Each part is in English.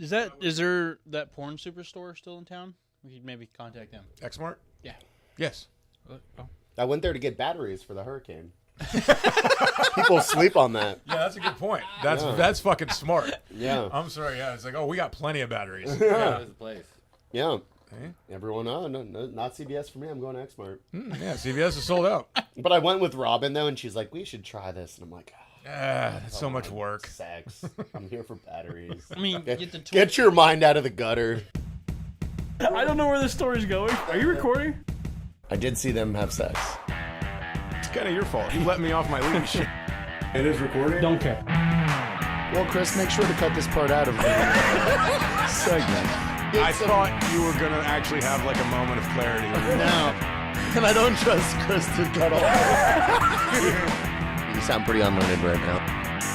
Is there that porn superstore still in town? We could maybe contact them. Xmart? Yeah. Yes. Oh. I went there to get batteries for the Hurricane. People sleep on that. Yeah, that's a good point. That's fucking smart. Yeah. I'm sorry. Yeah, it's like, oh, we got plenty of batteries. Yeah. There's a place. Yeah. Hey? Everyone, no, not CVS for me. I'm going to Xmart. Yeah, CVS is sold out. But I went with Robin, though, and she's like, we should try this. And I'm like, That's so much work. Sex. I'm here for batteries. I mean, Get your mind out of the gutter. I don't know where this story's going. Are you recording? I did see them have sex. It's kind of your fault. You let me off my leash. It is recording? Don't care. Well, Chris, make sure to cut this part out of the segment. I thought you were going to actually have like a moment of clarity. No. And I don't trust Chris to cut all You sound pretty unlearned right now.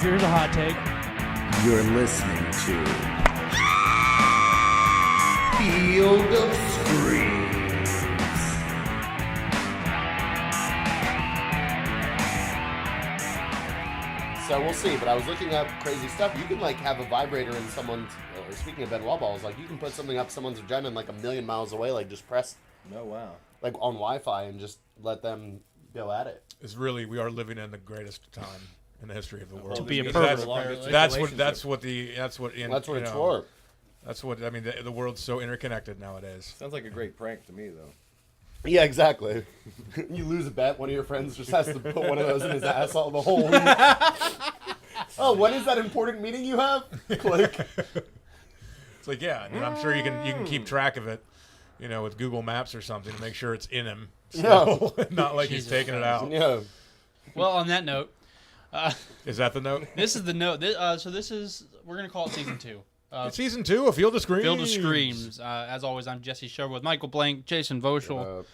Here's a hot take. You're listening to Field of Screams. So we'll see, but I was looking up crazy stuff. You can like have a vibrator in someone's, speaking of Benoit balls, like you can put something up someone's vagina and like a million miles away, like just press Oh, wow. like on Wi-Fi and just let them go at it. It's really, we are living in the greatest time in the history of the world. To be a Because pervert. That's what It's for. That's what, I mean, the world's so interconnected nowadays. Sounds like a great prank to me, though. Yeah, exactly. You lose a bet, one of your friends just has to put one of those in his ass all the whole week. Oh, when is that important meeting you have? Click. It's like, yeah, and I'm sure you can keep track of it, you know, with Google Maps or something to make sure it's in him. Still. Yeah. Not like Jesus he's taking it out. Yeah. Well, on that note, Is that the note? this is the note. So this is, we're going to call it season 2. It's season 2 of Field of Screams. Field of Screams. As always, I'm Jesse Sherwood with Michael Blank, Jason Voschel.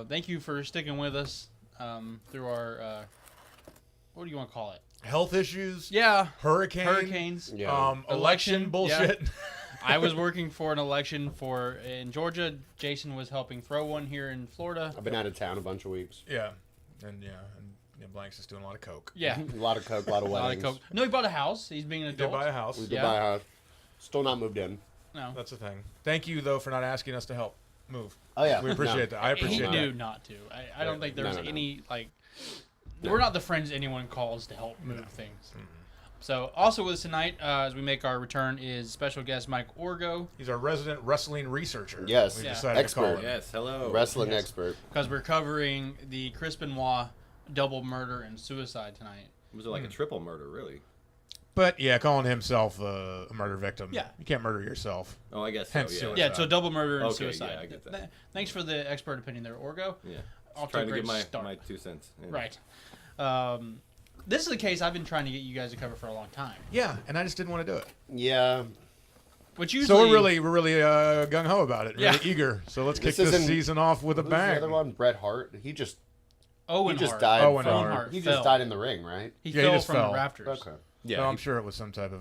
Thank you for sticking with us through our, what do you want to call it? Health issues. Yeah. Hurricanes. Yeah. Election bullshit. Yeah. I was working for an election in Georgia. Jason was helping throw one here in Florida. I've been out of town a bunch of weeks. Yeah. And Blank's just doing a lot of coke. Yeah. A lot of coke, a lot of A lot weddings. of coke. No, he bought a house. He's being an Did adult. buy a house. We did Yeah. buy a house. Still not moved in. No. That's the thing. Thank you, though, for not asking us to help move. Oh, yeah. We appreciate that. I He appreciate knew that. not to. I don't think there's No. any, like... We're not the friends anyone calls to help move things. So, also with us tonight, as we make our return, is special guest Mike Orgo. He's our resident wrestling researcher. Yes. We Yeah. decided to call Expert. him. Yes, hello. Wrestling expert. Because we're covering the Chris Benoit double murder and suicide tonight. Was it like a triple murder, really? But, yeah, calling himself a murder victim. Yeah. You can't murder yourself. Oh, I guess so, Hence yeah. suicide. Yeah, so double murder and Okay, suicide. yeah, I get that. Thanks for the expert opinion there, Orgo. Yeah. Off to Trying a to great get start. my 2 cents. Yeah. Right. This is the case I've been trying to get you guys to cover for a long time. Yeah, and I just didn't want to do it. Yeah. Which usually... So we're really gung-ho about it. Really Yeah. eager. So let's kick This this isn't- season off with a Who's the other bang. one? Bret Hart. He just Owen just Hart. died. Owen from, Hart He fell. just died in the ring, right? He Yeah, he fell just from fell. the rafters. Okay. Yeah. So I'm he- sure it was some type of,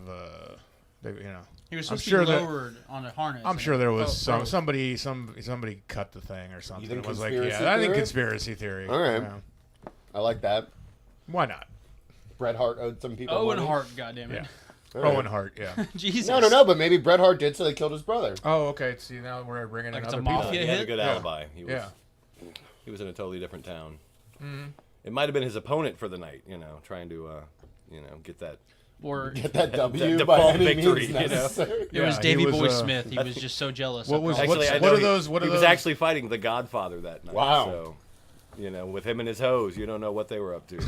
you know. He was I'm supposed sure to be that- lowered on a harness. I'm and sure it there was broke. somebody cut the thing or something. think It was like, conspiracy yeah, I think theory? conspiracy theory. All right. Yeah. I like that. Why not? Bret Hart owed some people Owen money. Hart, goddammit. Yeah. All right. Owen Hart, yeah. Jesus. No, but maybe Bret Hart did, so they killed his brother. Oh, okay. See, now we're bringing Like in it's a other people. mafia He had a hit? good Yeah. alibi. He was, Yeah. he was in a totally different town. It might have been his opponent for the night, you know, trying to, get that. Or Get that W the by default any victory, means you know? necessary. it was Yeah, Davy he was, Boy Smith. He I was think- just so jealous. What of was- all- Actually, What's- I what know are those- what are he was those- actually fighting the Godfather that night. Wow. So, with him and his hoes, you don't know what they were up to.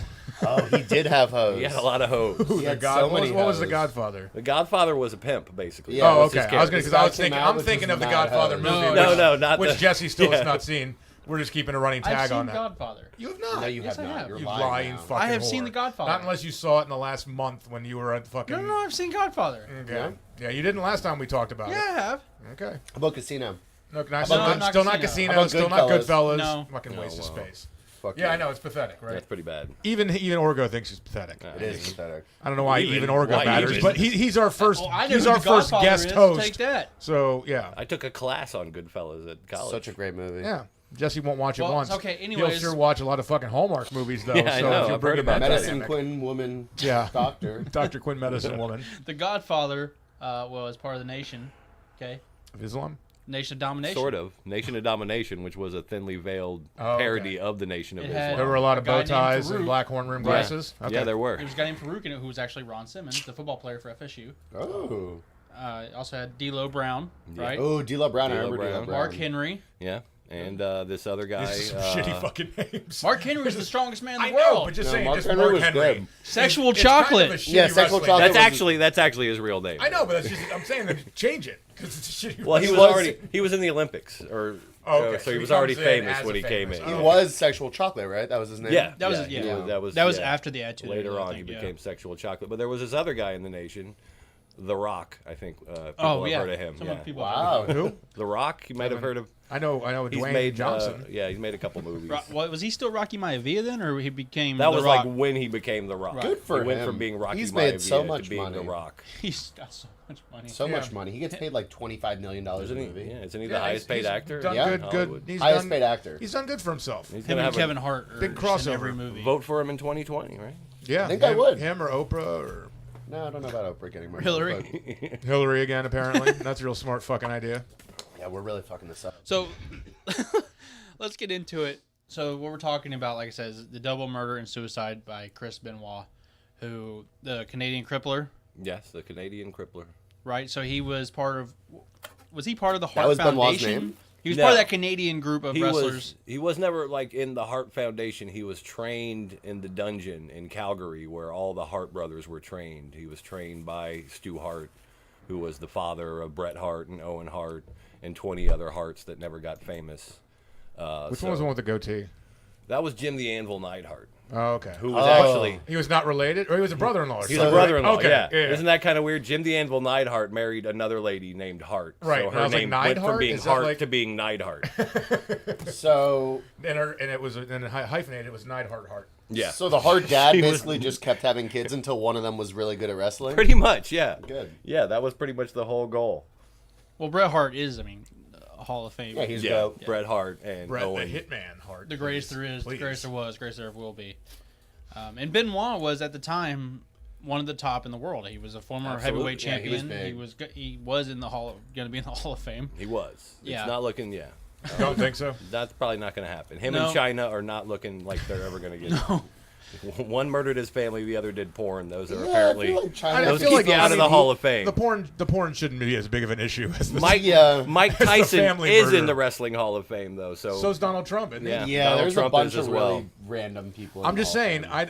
Oh, he did have hoes. He had a lot of hoes. He had God, so what, was, many what was the hoes. Godfather? The Godfather was a pimp, basically. Yeah, Oh, that was okay. his I was gonna character. because I was This guy thinking came out I'm with thinking his of the mad Godfather hoes. movie. No, which, no, not which the- Jesse still has yeah. not seen. We're just keeping a running I've tag seen on that. Godfather. You have not. No, you Yes, have I not. have. You're You lying lying now. fucking I have whore. seen The Godfather. Not unless you saw it in the last month when you were at fucking. No, I've seen Godfather. Okay. Yeah, you didn't last time we talked about Yeah, I have. it. Okay. How about Casino? No, not still not Casino. Casino. How about Still not Goodfellas? Goodfellas. No. Fucking No, waste of wow. space. Fuck Yeah, I know it's pathetic, right? That's pretty bad. Even Orgo thinks he's pathetic. It is pathetic. I don't know why Even- even Orgo why matters, even? but he's our first. Well, I know he's who our the first Godfather guest is. host. Take that. So yeah, I took a class on Goodfellas at college. Such a great movie. yeah. Jesse won't watch it Well, once. okay, He'll anyways. sure watch a lot of fucking Hallmark movies though. Yeah, I so know. if you'll I've bring heard it back about Medicine dynamic. Quinn woman. Yeah. Doctor. Dr. Quinn, medicine woman. The Godfather was part of the Nation. Okay, Of Islam? Nation of Domination. Sort of. Nation of Domination, which was a thinly veiled parody of the Nation of It had- Islam. There were a lot of A guy bow named ties and Farouk. black horn rimmed glasses. Okay. Yeah, there were. There was a guy named Farouk in it who was actually Ron Simmons, the football player for FSU. Oh. Also had D'Lo Brown, right? Oh, D'Lo Brown. I D'Lo remember D'Lo Brown. Brown. Mark Henry. Yeah. And this other guy. These are some shitty fucking names. Mark Henry was the strongest man in the I world. know, but just No, saying, Mark just Henry Mark was Henry. good. Sexual It's kind of a chocolate. shitty Yeah, sexual wrestling chocolate. That's actually his real name. I know, but that's just, I'm saying that change it because it's a shitty. Well, he wrestling. was in the Olympics, or Oh, okay. so he was comes already in famous as when a he came famous- in. He Oh. was Sexual Chocolate, right? That was his name? Yeah, That was he yeah. was That was yeah. after the Attitude Later Era, I on, think, he yeah. became Sexual Chocolate. But there was this other guy in the Nation, The Rock. I think people Oh have yeah, heard of him. Some Yeah. of the people. Wow. Who? The Rock. You might have heard of. I know. He's Dwayne made Johnson. he's made a couple movies. Was he still Rocky Maivia then, or he became? That The was Rock? like when he became The Rock. Good for he went him. from being Rocky He's made so Maivia much to being money. The Rock. He's got so much money. So Yeah. much money. He gets paid like $25 million a Isn't he? movie. Yeah, isn't he Yeah, the highest paid he's actor? Done Yeah. good. Hollywood. He's Highest done, paid actor. He's done good for himself. He's Him gonna and have Kevin Hart are big in crossover. every movie. vote for him in 2020, right? Yeah, I think I would. Him or Oprah or No, I don't know about Oprah getting money. Hillary. Hillary again. Apparently, that's a real smart fucking idea. but- yeah, we're really fucking this up. So let's get into it. So what we're talking about, like I said, is the double murder and suicide by Chris Benoit, who the Canadian crippler, Yes, the Canadian crippler. right? So he was part of. Was he part of the That Hart was Benoit's Foundation? name? He was No. part of that Canadian group of He wrestlers. was never like in the Hart Foundation. He was trained in the dungeon in Calgary, where all the Hart brothers were trained. He was trained by Stu Hart, who was the father of Bret Hart and Owen Hart and 20 other Harts that never got famous. Which one was the one with the goatee? That was Jim the Anvil Neidhart, Oh, okay. who was actually He was not related, or he was a brother-in-law. Or he's something, a brother-in-law. right? Okay, Yeah. Isn't that kind of weird? Jim the Anvil Neidhart married another lady named Hart. Right, So and I her was like, name went from Neidhart? being Is that Hart like- to being Neidhart. So, And it was hyphenated. It was Neidhart Hart. Yeah. so the Hart dad He was- basically just kept having kids until one of them was really good at wrestling? Pretty much, yeah. Good. Yeah, that was pretty much the whole goal. Well, Bret Hart is, a Hall of Fame. Yeah, he's Yeah, dope. Bret Hart and Brett Owen. the Hitman Hart. the greatest there is, Please. the greatest there was, greatest there ever will be. And Benoit was at the time one of the top in the world. He was a former Absolutely. heavyweight Yeah, he was champion. big. He was in the going to be in the Hall of Fame. He was. Yeah. It's not looking, Don't think so. That's probably not going to happen. Him No. and China are not looking like they're ever going to get. No. One murdered his family, the other did porn. Those are Yeah, apparently. I feel like China. Those I feel keep like, you yeah, out I of the mean, Hall of Fame. The porn shouldn't be as big of an issue as this. Mike, Yeah. Mike It's a Tyson family is murder. in the Wrestling Hall of Fame, though. So's Donald Trump, isn't Yeah. he? Yeah, Donald there's Trump a bunch is of as really well. random people. in I'm just the Hall of saying, Fame.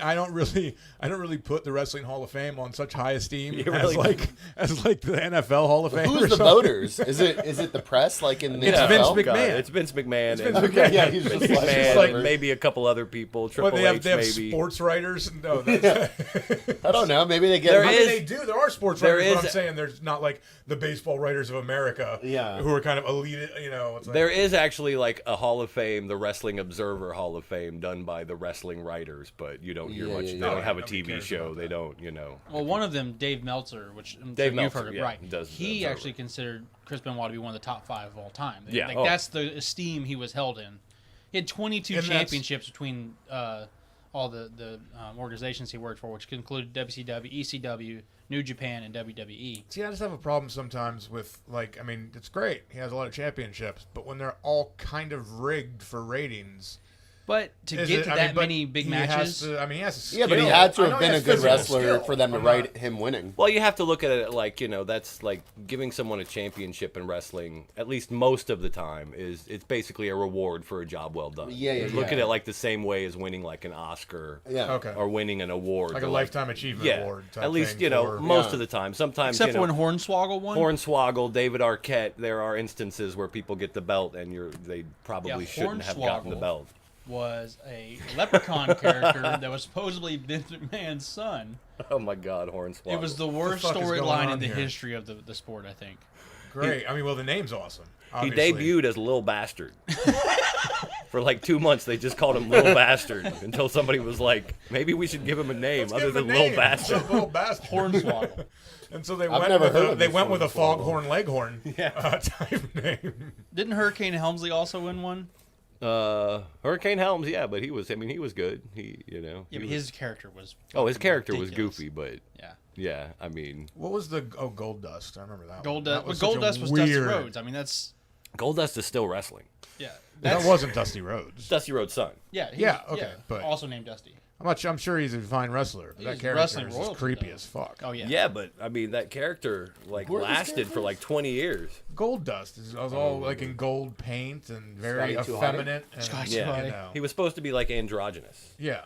I don't really put the Wrestling Hall of Fame on such high esteem You really as like the NFL Hall of Fame. or Who's the something. voters? Is it the press like in the It's NFL? Vince Oh, God, McMahon. It's Vince McMahon. Vince and Okay, yeah, he's Vince just like, McMahon like- and maybe a couple other people. What, Triple they have H, maybe. sports writers? No, that's, I don't know. Maybe they get. There I is- mean, they do. There are sports there writers, but is- I'm saying there's not like the baseball writers of America, Yeah. who are kind of elite. It's like, There is actually like a Hall of Fame, the Wrestling Observer Hall of Fame, done by the wrestling writers, but you don't hear Yeah, much. yeah, They yeah. don't have a Nobody TV cares show. about They that. don't. Well, one of them, Dave Meltzer, which I'm Dave sure you've Meltzer, heard of, yeah, right? does the He Observer. actually considered Chris Benoit to be one of the top 5 of all time. Yeah, like oh. that's the esteem he was held in. He had 22 And that's- championships between all the organizations he worked for, which included WCW, ECW, New Japan, and WWE. See, I just have a problem sometimes with it's great. He has a lot of championships, but when they're all kind of rigged for ratings. But to Is get it- to I that mean, but many big he has matches, to- he has a Yeah, but he skill. had to I have know been he a has good physical wrestler skill. for them to I'm write not- him winning. Well, you have to look at it like that's like giving someone a championship in wrestling. At least most of the time, it's basically a reward for a job well done. Yeah. Look at it like the same way as winning like an Oscar. Yeah. Okay. Or winning an award. Like Or a lifetime achievement yeah, award. Type at least thing for- most Yeah. of the time. Sometimes except for you know, when Hornswoggle won. Hornswoggle, David Arquette, there are instances where people get the belt and they probably shouldn't have gotten the Hornswoggle. belt. Was a leprechaun character that was supposedly Vince McMahon's son. Oh my God, Hornswoggle. It was the worst fuck is going storyline on in the here? history of the sport, I think. Great. The name's awesome. He Obviously. debuted as Lil Bastard. For like 2 months, they just called him Lil Bastard until somebody was like, maybe we should give him a name Let's other give him than a Lil name. Bastard. Little bastard. Hornswoggle. And so they I've went never with heard a, of they this went with a Hornswoggle. foghorn leghorn type name. Didn't Hurricane Helmsley also win one? Hurricane Helms, yeah, but he was good. He Yeah, but was- his character was. his character was ridiculous. goofy, but Yeah. Yeah, I mean, What was the Gold Dust? I remember that. Gold one. Dust. That was Gold such a Dust was Dusty weird- Rhodes. I mean, that's Goldust is still wrestling. yeah. That wasn't Dusty Rhodes. Dusty Rhodes' son. Yeah. Yeah, okay, but- also named Dusty. I'm sure he's a fine wrestler. But He's that character wrestling is just royalty, creepy though. as fuck. Oh yeah. Yeah, but I mean that character Who are these lasted for like 20 years. Gold Dust was all like in gold paint and very Scotty Too effeminate. And, Scotty Too you Hotty. know. He was supposed to be like androgynous, Yeah.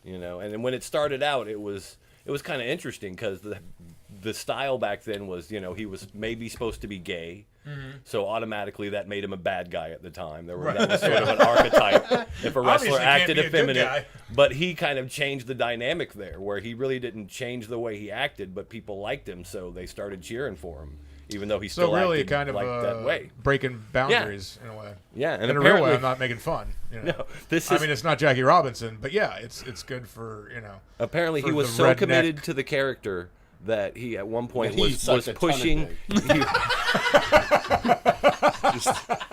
and then when it started out, it was kind of interesting because the style back then was, he was maybe supposed to be gay, so automatically that made him a bad guy at the time. That was sort of an archetype if a wrestler Obviously can't acted be a good effeminate. guy. But he kind of changed the dynamic there, where he really didn't change the way he acted, but people liked him, so they started cheering for him, even though he So still really acted kind of like that way. breaking boundaries in a way. Yeah, and In a real way, apparently- I'm not making fun. You know? No, this I is mean, it's not Jackie Robinson, but yeah, it's good for, apparently he for was the so redneck. committed to the character that he at one point He was sucked a ton of pushing.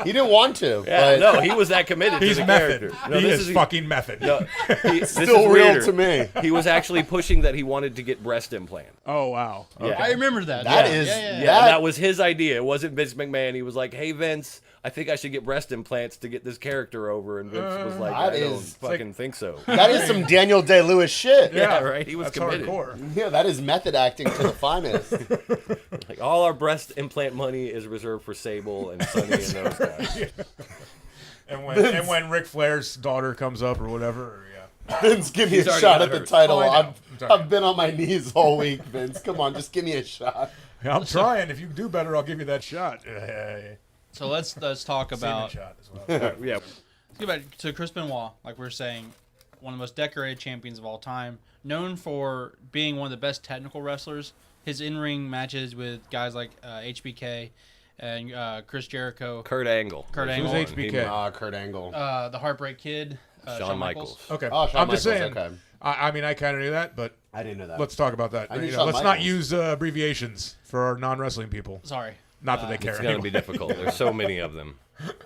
He didn't want to. Yeah, but no, he was that committed He's to the method. character. No, He this is fucking method. No, this Still is real weirder. to me. He was actually pushing that he wanted to get breast implant. Oh, wow. Yeah. I remember that. That yeah. is- Yeah, yeah, Yeah, That- that was his idea. It wasn't Vince McMahon. He was like, "Hey Vince, I think I should get breast implants to get this character over." And Vince was like, That "I don't is- fucking think so." That is some Daniel Day-Lewis shit. Yeah, right. He was That's committed. hardcore. Yeah, that is method acting to the finest. Like all our breast implant money is reserved for Sable and Sonny and those guys. And when Ric Flair's daughter comes up or whatever, yeah. Vince, give me He's a already shot got at the hers. title. Oh, I know. I've been on my knees all week, Vince. Come on, just give me a shot. I'm trying. If you do better, I'll give you that shot. So let's talk Semen about shot as well. Yeah. let's get back to Chris Benoit. Like we were saying, one of the most decorated champions of all time, known for being one of the best technical wrestlers. His in-ring matches with guys like HBK and Chris Jericho, Kurt Angle. Kurt Who's Angle, HBK? Kurt Angle. the Heartbreak Kid, Shawn Michaels. Okay. Oh, Shawn I'm just Michaels, saying. okay. I mean, I kind of knew that, but I didn't know that. let's talk about that. I knew You Shawn let's not Michaels. use abbreviations for our non-wrestling people. Sorry. Not that they care. It's going to be anyway. difficult. There's so many of them.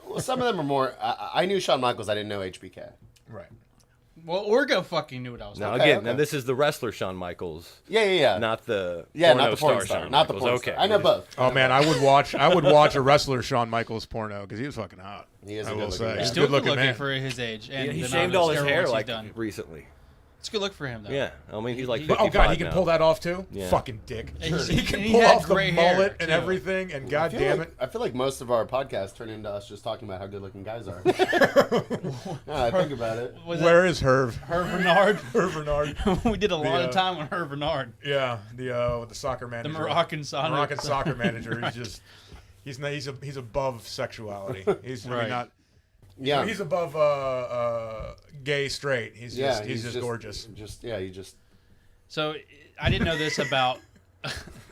Well, some of them are more. I knew Shawn Michaels. I didn't know HBK. Right. Well, Orgo fucking knew what I was Now talking Okay, again, now okay. this is the wrestler Shawn Michaels, Yeah. not the Yeah, porno not the porn star star. Shawn Not the Michaels. porn Okay. star. I know both. Oh man, I would watch a wrestler Shawn Michaels porno because he was fucking hot. He is a I will good-looking say guy. he's He's a still good looking looking man. for his age. And He the shaved amount of all his steroids hair he's like done. recently. It's a good look for him, though. Yeah, I mean he's like He- 55 Oh god, he can now. pull that off too. Yeah. Fucking dick. And He can he pull had off the gray hair, mullet and too. everything, and god damn it. I feel like most of our podcasts turn into us just talking about how good-looking guys are. I think about it. Was it Where is Herb? Herb Bernard? Herb Bernard. We did a lot The, of time on Herb Bernard, Yeah, the soccer the manager. Moroccan son. Moroccan soccer manager. He's above sexuality. He's really Right. not. Yeah. He's above gay straight. He's just gorgeous. He just. So I didn't know this about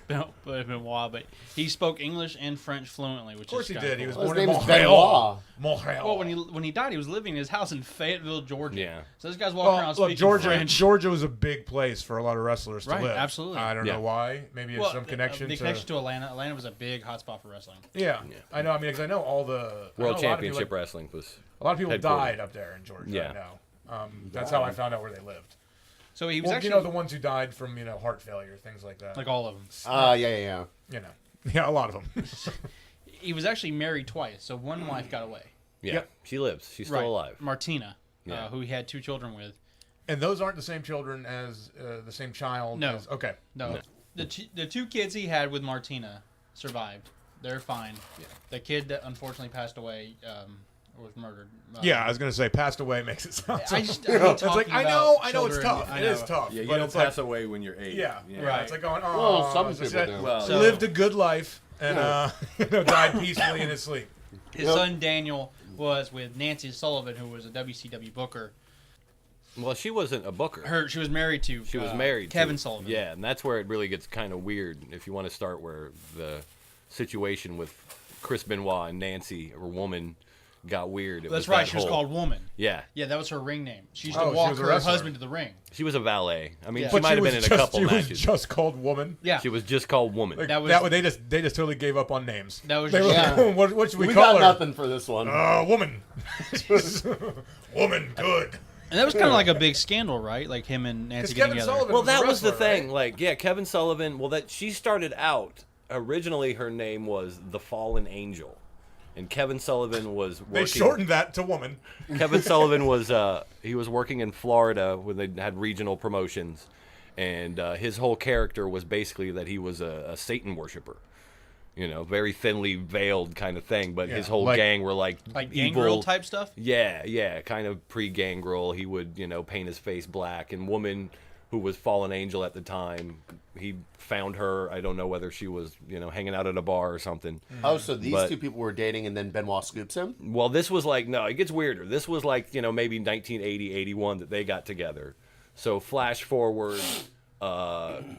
Benoit, but he spoke English and French fluently, which Of course is he kinda did. He was cool. His born in name is Montreal. Benoit. Montreal. Well, when he died, he was living in his house in Fayetteville, Georgia. Yeah. So this guy's walking around Well, speaking look, Georgia. French. Georgia was a big place for a lot of wrestlers to Right, live. absolutely. I don't Yeah. know why. Maybe it's some connection the to. connection to Atlanta. Atlanta was a big hotspot for wrestling. Yeah, I know. I mean, because I know all the I know World a lot of Championship people, wrestling was. A lot of people headquartered. died up there in Georgia. Yeah. I know. That's how I found out where they lived. So he was Well, actually you know, the ones who died from heart failure, things like that. like all of them. Yeah. Yeah, a lot of them. He was actually married twice. So one wife got away. Yeah, Yep. she lives. She's still alive. Martina, Yeah. who he had 2 children with. And those aren't the same children as the same child. No. Okay. No, the 2 kids he had with Martina survived. They're fine. Yeah. The kid that unfortunately passed away was murdered. Yeah, I was gonna say passed away makes it sound. I just so, I hate it's like talking I about know it's children. tough. I It is know. tough. Yeah, you but don't it's like, pass away when you're 8. Yeah, Right. It's like going. Well, Oh, some so people that- do. Well, So- lived a good life and died peacefully in his sleep. His son Daniel was with Nancy Sullivan, who was a WCW booker. Well, she wasn't a booker. She was married to. She was married Kevin to, Sullivan. Yeah, and that's where it really gets kind of weird if you want to start where the situation with Chris Benoit and Nancy, her woman, got weird. It That's was right. that She was whole- called Woman. Yeah, Yeah, that was her ring name. She used Oh, to she walk was a her wrestler. husband to the ring. she was a valet. I mean, Yeah. she But might have was been in a just- couple she matches. was just called woman. Yeah. She was just called Woman. Like, That was- they just totally gave up on names. That was They were just- like, what should we We call got her? nothing for this one. Woman. Woman, good. And that was kind of like a big scandal, right? Like him and Nancy getting Kevin together. Sullivan Well, was a that was the wrestler, thing. right? Like, yeah, Kevin Sullivan. Well, that she started out originally. Her name was the Fallen Angel, and Kevin Sullivan was working. They shortened that to woman. Kevin Sullivan was he was working in Florida when they had regional promotions, and his whole character was basically that he was a Satan worshiper. You know, very thinly veiled kind of thing, but his Yeah, whole like- gang were like Gangrel evil type stuff. Yeah, kind of pre-gangrel. He would, paint his face black. And woman who was Fallen Angel at the time, he found her. I don't know whether she was, hanging out at a bar or something. Oh, so these But- two people were dating, and then Benoit scoops him. Well, this was like, no, it gets weirder. This was like, maybe 1980, 81 that they got together. So flash forward,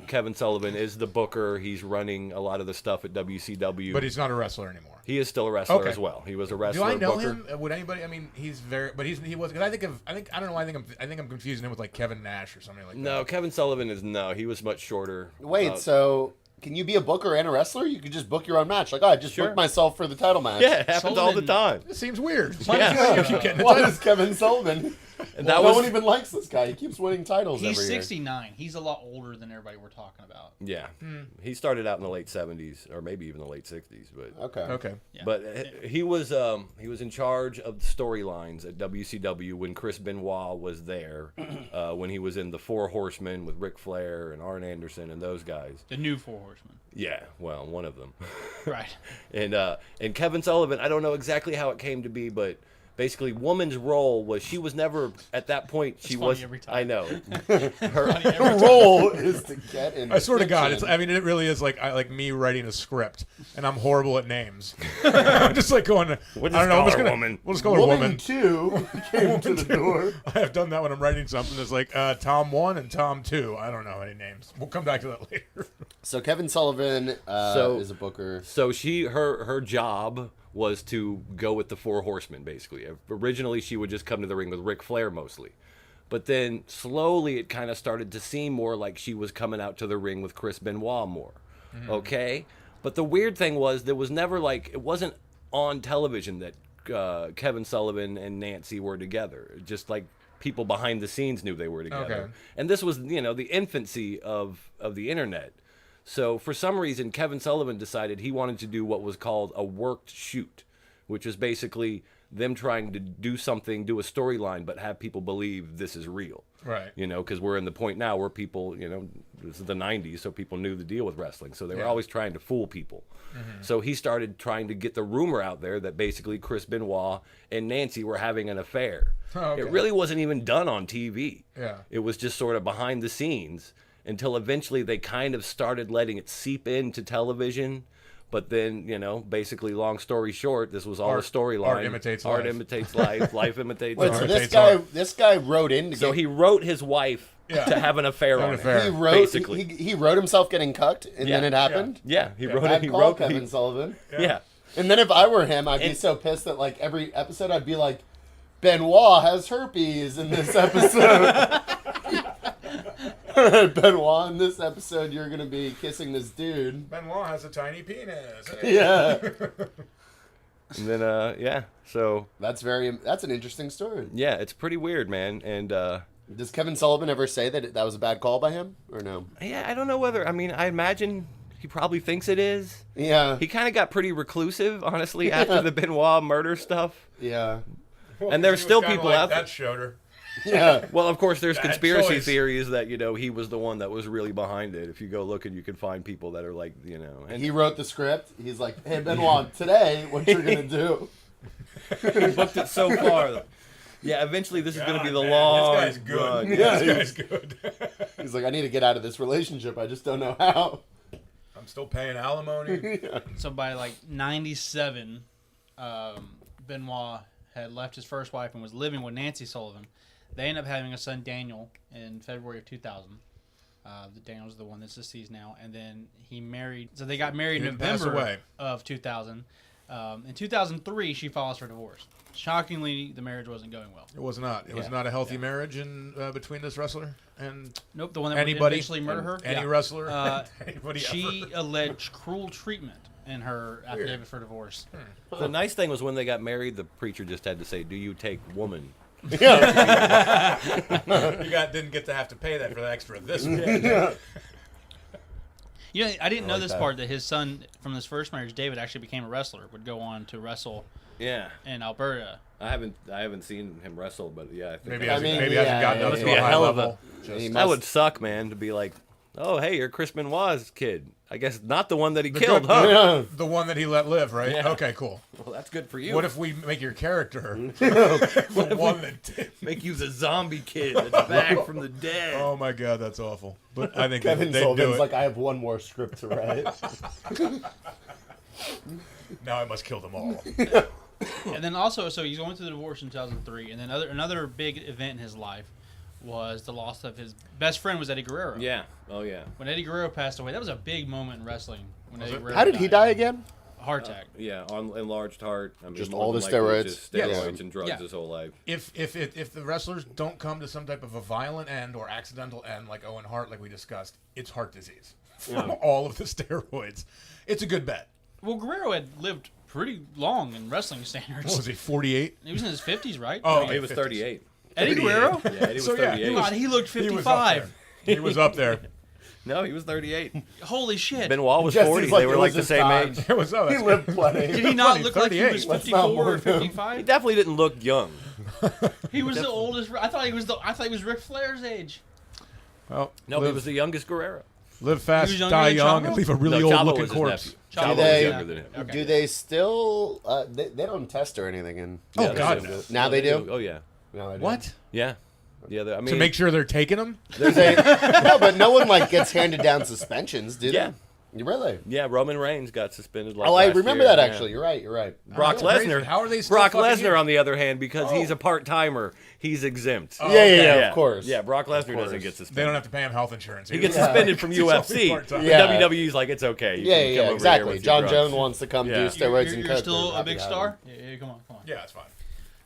Kevin Sullivan is the booker. He's running a lot of the stuff at WCW. But he's not a wrestler anymore. He is still a wrestler Okay. as well. He was a Do wrestler. I know booker. him? Would anybody? I mean, he's very. But he was. Cause I don't know. I think I'm confusing him with like Kevin Nash or something like that. No, Kevin Sullivan is no. He was much shorter. Wait, so can you be a booker and a wrestler? You could just book your own match. Like, I just Sure. booked myself for the title match. Yeah, it happens all the Sullivan- time. It seems weird. Yeah. You keep getting the Why title. does Kevin Sullivan? And Well, that no was one even likes this guy. He keeps winning titles He's every year. 69. He's a lot older than everybody we're talking about. yeah. He started out in the late 70s or maybe even the late 60s, but Okay. Okay. Yeah. but he was in charge of the storylines at WCW when Chris Benoit was there, when he was in the Four Horsemen with Ric Flair and Arn Anderson and those guys. The new Four Horsemen. Yeah, well, one of them. Right. And Kevin Sullivan, I don't know exactly how it came to be, but basically, woman's role was she was never at that point. She funny was. every time. I know. Her role is to get in. I swear to God, fiction. it really is like me writing a script, and I'm horrible at names. I'm just like going. We'll just I don't know. call I'm just her gonna, woman. We'll just call her Woman woman. 2 came to the door. I have done that when I'm writing something. It's like Tom 1 and Tom 2. I don't know any names. We'll come back to that later. So Kevin Sullivan So- is a booker. So her job was to go with the Four Horsemen, basically. Originally, she would just come to the ring with Ric Flair mostly. But then slowly it kind of started to seem more like she was coming out to the ring with Chris Benoit more. Okay? But the weird thing was there was never it wasn't on television that Kevin Sullivan and Nancy were together. Just like people behind the scenes knew they were together. Okay. And this was, the infancy of the internet. So for some reason, Kevin Sullivan decided he wanted to do what was called a worked shoot, which is basically them trying to do a storyline, but have people believe this is real. Right. Because we're in the point now where people, this is the 90s, so people knew the deal with wrestling. So they were always trying to fool people. So he started trying to get the rumor out there that basically Chris Benoit and Nancy were having an affair. Oh, okay. It really wasn't even done on TV. Yeah. It was just sort of behind the scenes until eventually they kind of started letting it seep into television. But then, basically, long story short, this was all a storyline. Art imitates life. Art imitates life. Life imitates Wait, art. so Imitates this guy wrote in to So get. he wrote his wife to have an affair Have on an it. affair. He wrote. basically. He wrote himself getting cucked, and Yeah. then it happened. Yeah, he wrote it. Bad He call, wrote Kevin Sullivan. Yeah. And then if I were him, I'd be And- so pissed that like every episode I'd be like, Benoit has herpes in this episode. Benoit, in this episode, you're gonna be kissing this dude. Benoit has a tiny penis. Yeah, And then, so, that's an interesting story. yeah, it's pretty weird, man. And, Does Kevin Sullivan ever say that that was a bad call by him, or no? yeah, I don't know whether, I imagine he probably thinks it is. Yeah, He kind of got pretty reclusive, honestly, after the Benoit murder stuff. yeah, And there's He was still kinda people like out there. that showed her. yeah. Well, of course, there's Bad conspiracy choice. theories that, he was the one that was really behind it. If you go looking, you can find people that are like, and He wrote the script. He's like, "Hey Benoit, today, what you're gonna do?" he booked it so far. Yeah, eventually this is going to be the God, man, long This guy's good. run. Yeah, This guy's good. He's like, "I need to get out of this relationship. I just don't know how." I'm still paying alimony. So by like 97, Benoit had left his first wife and was living with Nancy Sullivan. They ended up having a son, Daniel, in February of 2000. Daniel's the one that's deceased now. And then he married. So they got married He in didn't pass November away. of 2000. In 2003, she files for divorce. Shockingly, the marriage wasn't going well. It was not. It was not a healthy marriage in between this wrestler and Nope, the one that Anybody? would eventually murder her. any Yeah. wrestler. Anybody She ever. alleged cruel treatment in her affidavit for divorce. The nice thing was when they got married, the preacher just had to say, "Do you take woman?" Yeah. Didn't get to have to pay that for the extra this week. You know, I didn't know like this that. part that his son from his first marriage, David, actually became a wrestler. Would go on to wrestle Yeah. in Alberta. I haven't seen him wrestle, but yeah, I think Maybe I hasn't, mean, maybe yeah, hasn't gotten up it to would a be a high hell of level. He that must- would suck, man, to be like, oh, hey, you're Chris Benoit's kid. I guess not the one that he The killed, good- huh? Yeah. The one that he let live, right? Yeah. Okay, cool. Well, that's good for you. What if we make your character the one that did? make you the zombie kid that's back from the dead? Oh my god, that's awful. But I think Kevin they do Sullivan's it. like, I have one more script to write. Now I must kill them all. And then also, so he's going through the divorce in 2003, and then another big event in his life was the loss of his best friend was Eddie Guerrero. Yeah. Oh, yeah. When Eddie Guerrero passed away, that was a big moment in wrestling. When Eddie Guerrero How did he die again? A heart attack. Yeah, on enlarged heart. I mean, Just more all than the likely steroids. Just Yes. steroids and drugs Yeah. his whole life. If the wrestlers don't come to some type of a violent end or accidental end, like Owen Hart, like we discussed, it's heart disease from all of the steroids. It's a good bet. Well, Guerrero had lived pretty long in wrestling standards. What was he, 48? He was in his 50s, right? Oh, He was 50s. 38. Eddie Guerrero? Yeah, Eddie was So, yeah, 38. God, he looked He was up 55. there. He was up there. No, he was 38. Holy shit. Benoit was Just 40. as like They were it like was the his same time. age. It was, oh, He that's lived good. plenty. Did he not funny, look like he 38. was Let's not 54 or mourn him. He 55? definitely didn't look young. He was the oldest. I thought he was Ric Flair's age. Well, No, live, he was the youngest Guerrero. live fast, He was younger die than young, Chavo? and leave a really No, old Chavo looking was his corpse. nephew. Chavo Chavo was they- was younger than him. Okay. Do they still? They don't test or anything in. Oh, Yeah, God, they no. Now they do. Oh, yeah. No, they don't. What? Yeah. Yeah, I mean, To make sure they're taking them? There's a no, but no one like gets handed down suspensions, do they? Yeah. You really? yeah, Roman Reigns got suspended. Like Oh, I last remember year, that yeah. actually. You're right. You're right. Brock Oh, crazy. Lesnar. How are they still Brock fucking Lesnar, in? on the other hand, because he's Oh. a part timer, he's exempt. Oh, Yeah, yeah, okay. yeah, of course. Yeah, Brock Lesnar course. doesn't get suspended. They don't have to pay him health insurance. He gets Yeah. suspended from He's only UFC. part-time. Yeah. WWE's like, it's okay. You Yeah, can come yeah, over exactly. Here with John your Jones drugs. wants to come Yeah. do You're- steroids and You're coke. still They're a happy big to have star? him. Yeah, come on. Yeah, that's fine.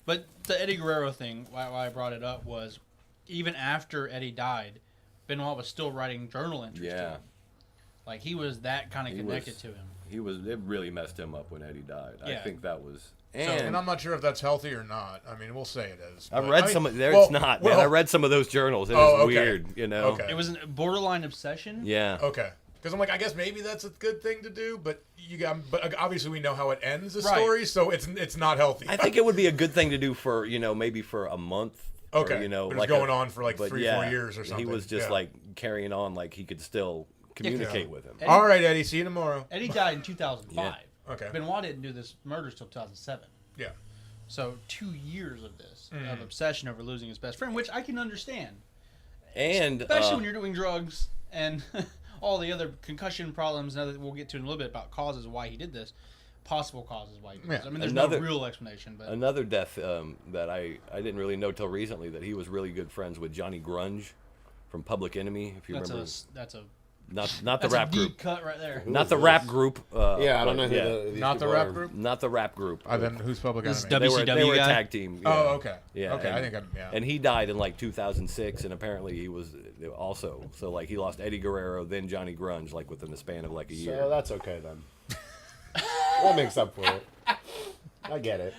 But the Eddie Guerrero thing, why I brought it up was even after Eddie died, Benoit was still writing journal entries to Yeah. him. Like, he was that kind of He connected was- to him. It really messed him up when Eddie died. I Yeah. think that was. And I'm not sure if that's healthy or not. I mean, we'll say it is. I but- read I mean, some of there. well, It's not, man. well, I read some of those journals. It Oh, was okay. weird, you know. Okay. It was a borderline obsession. Yeah. Okay. Because I'm like, I guess maybe that's a good thing to do, but but obviously we know how it ends the Right. story, so it's not healthy. I think it would be a good thing to do for maybe for a month. Okay. Or, you know, But it's like going on for like but 3-4 years or something. He was just Yeah. like carrying on, like he could still communicate with him. Eddie, All right, Eddie. See you tomorrow. Eddie died in 2005. Okay. Benoit didn't do this murders till 2007. Yeah. So 2 years of this, of obsession over losing his best friend, which I can understand. And Especially when you're doing drugs and all the other concussion problems. Now that we'll get to in a little bit about causes of why he did this, possible causes why he did this. Yeah. I mean, there's Another- no real explanation, but another death that I didn't really know till recently, that he was really good friends with Johnny Grunge from Public Enemy. If you that's remember, a not the that's rap a deep group, cut right there. not the is rap this? group. Yeah, I don't know but, who these Not the people rap are. group. Not the rap group. Then who's Public This is Enemy? They WCW were a guy? tag team. Yeah. Oh, okay. Yeah. Okay, and, I think I'm. Yeah. And he died in like 2006, and apparently he was also so like he lost Eddie Guerrero, then Johnny Grunge, like within the span of like a year. So that's okay then. That makes up for it. I get it.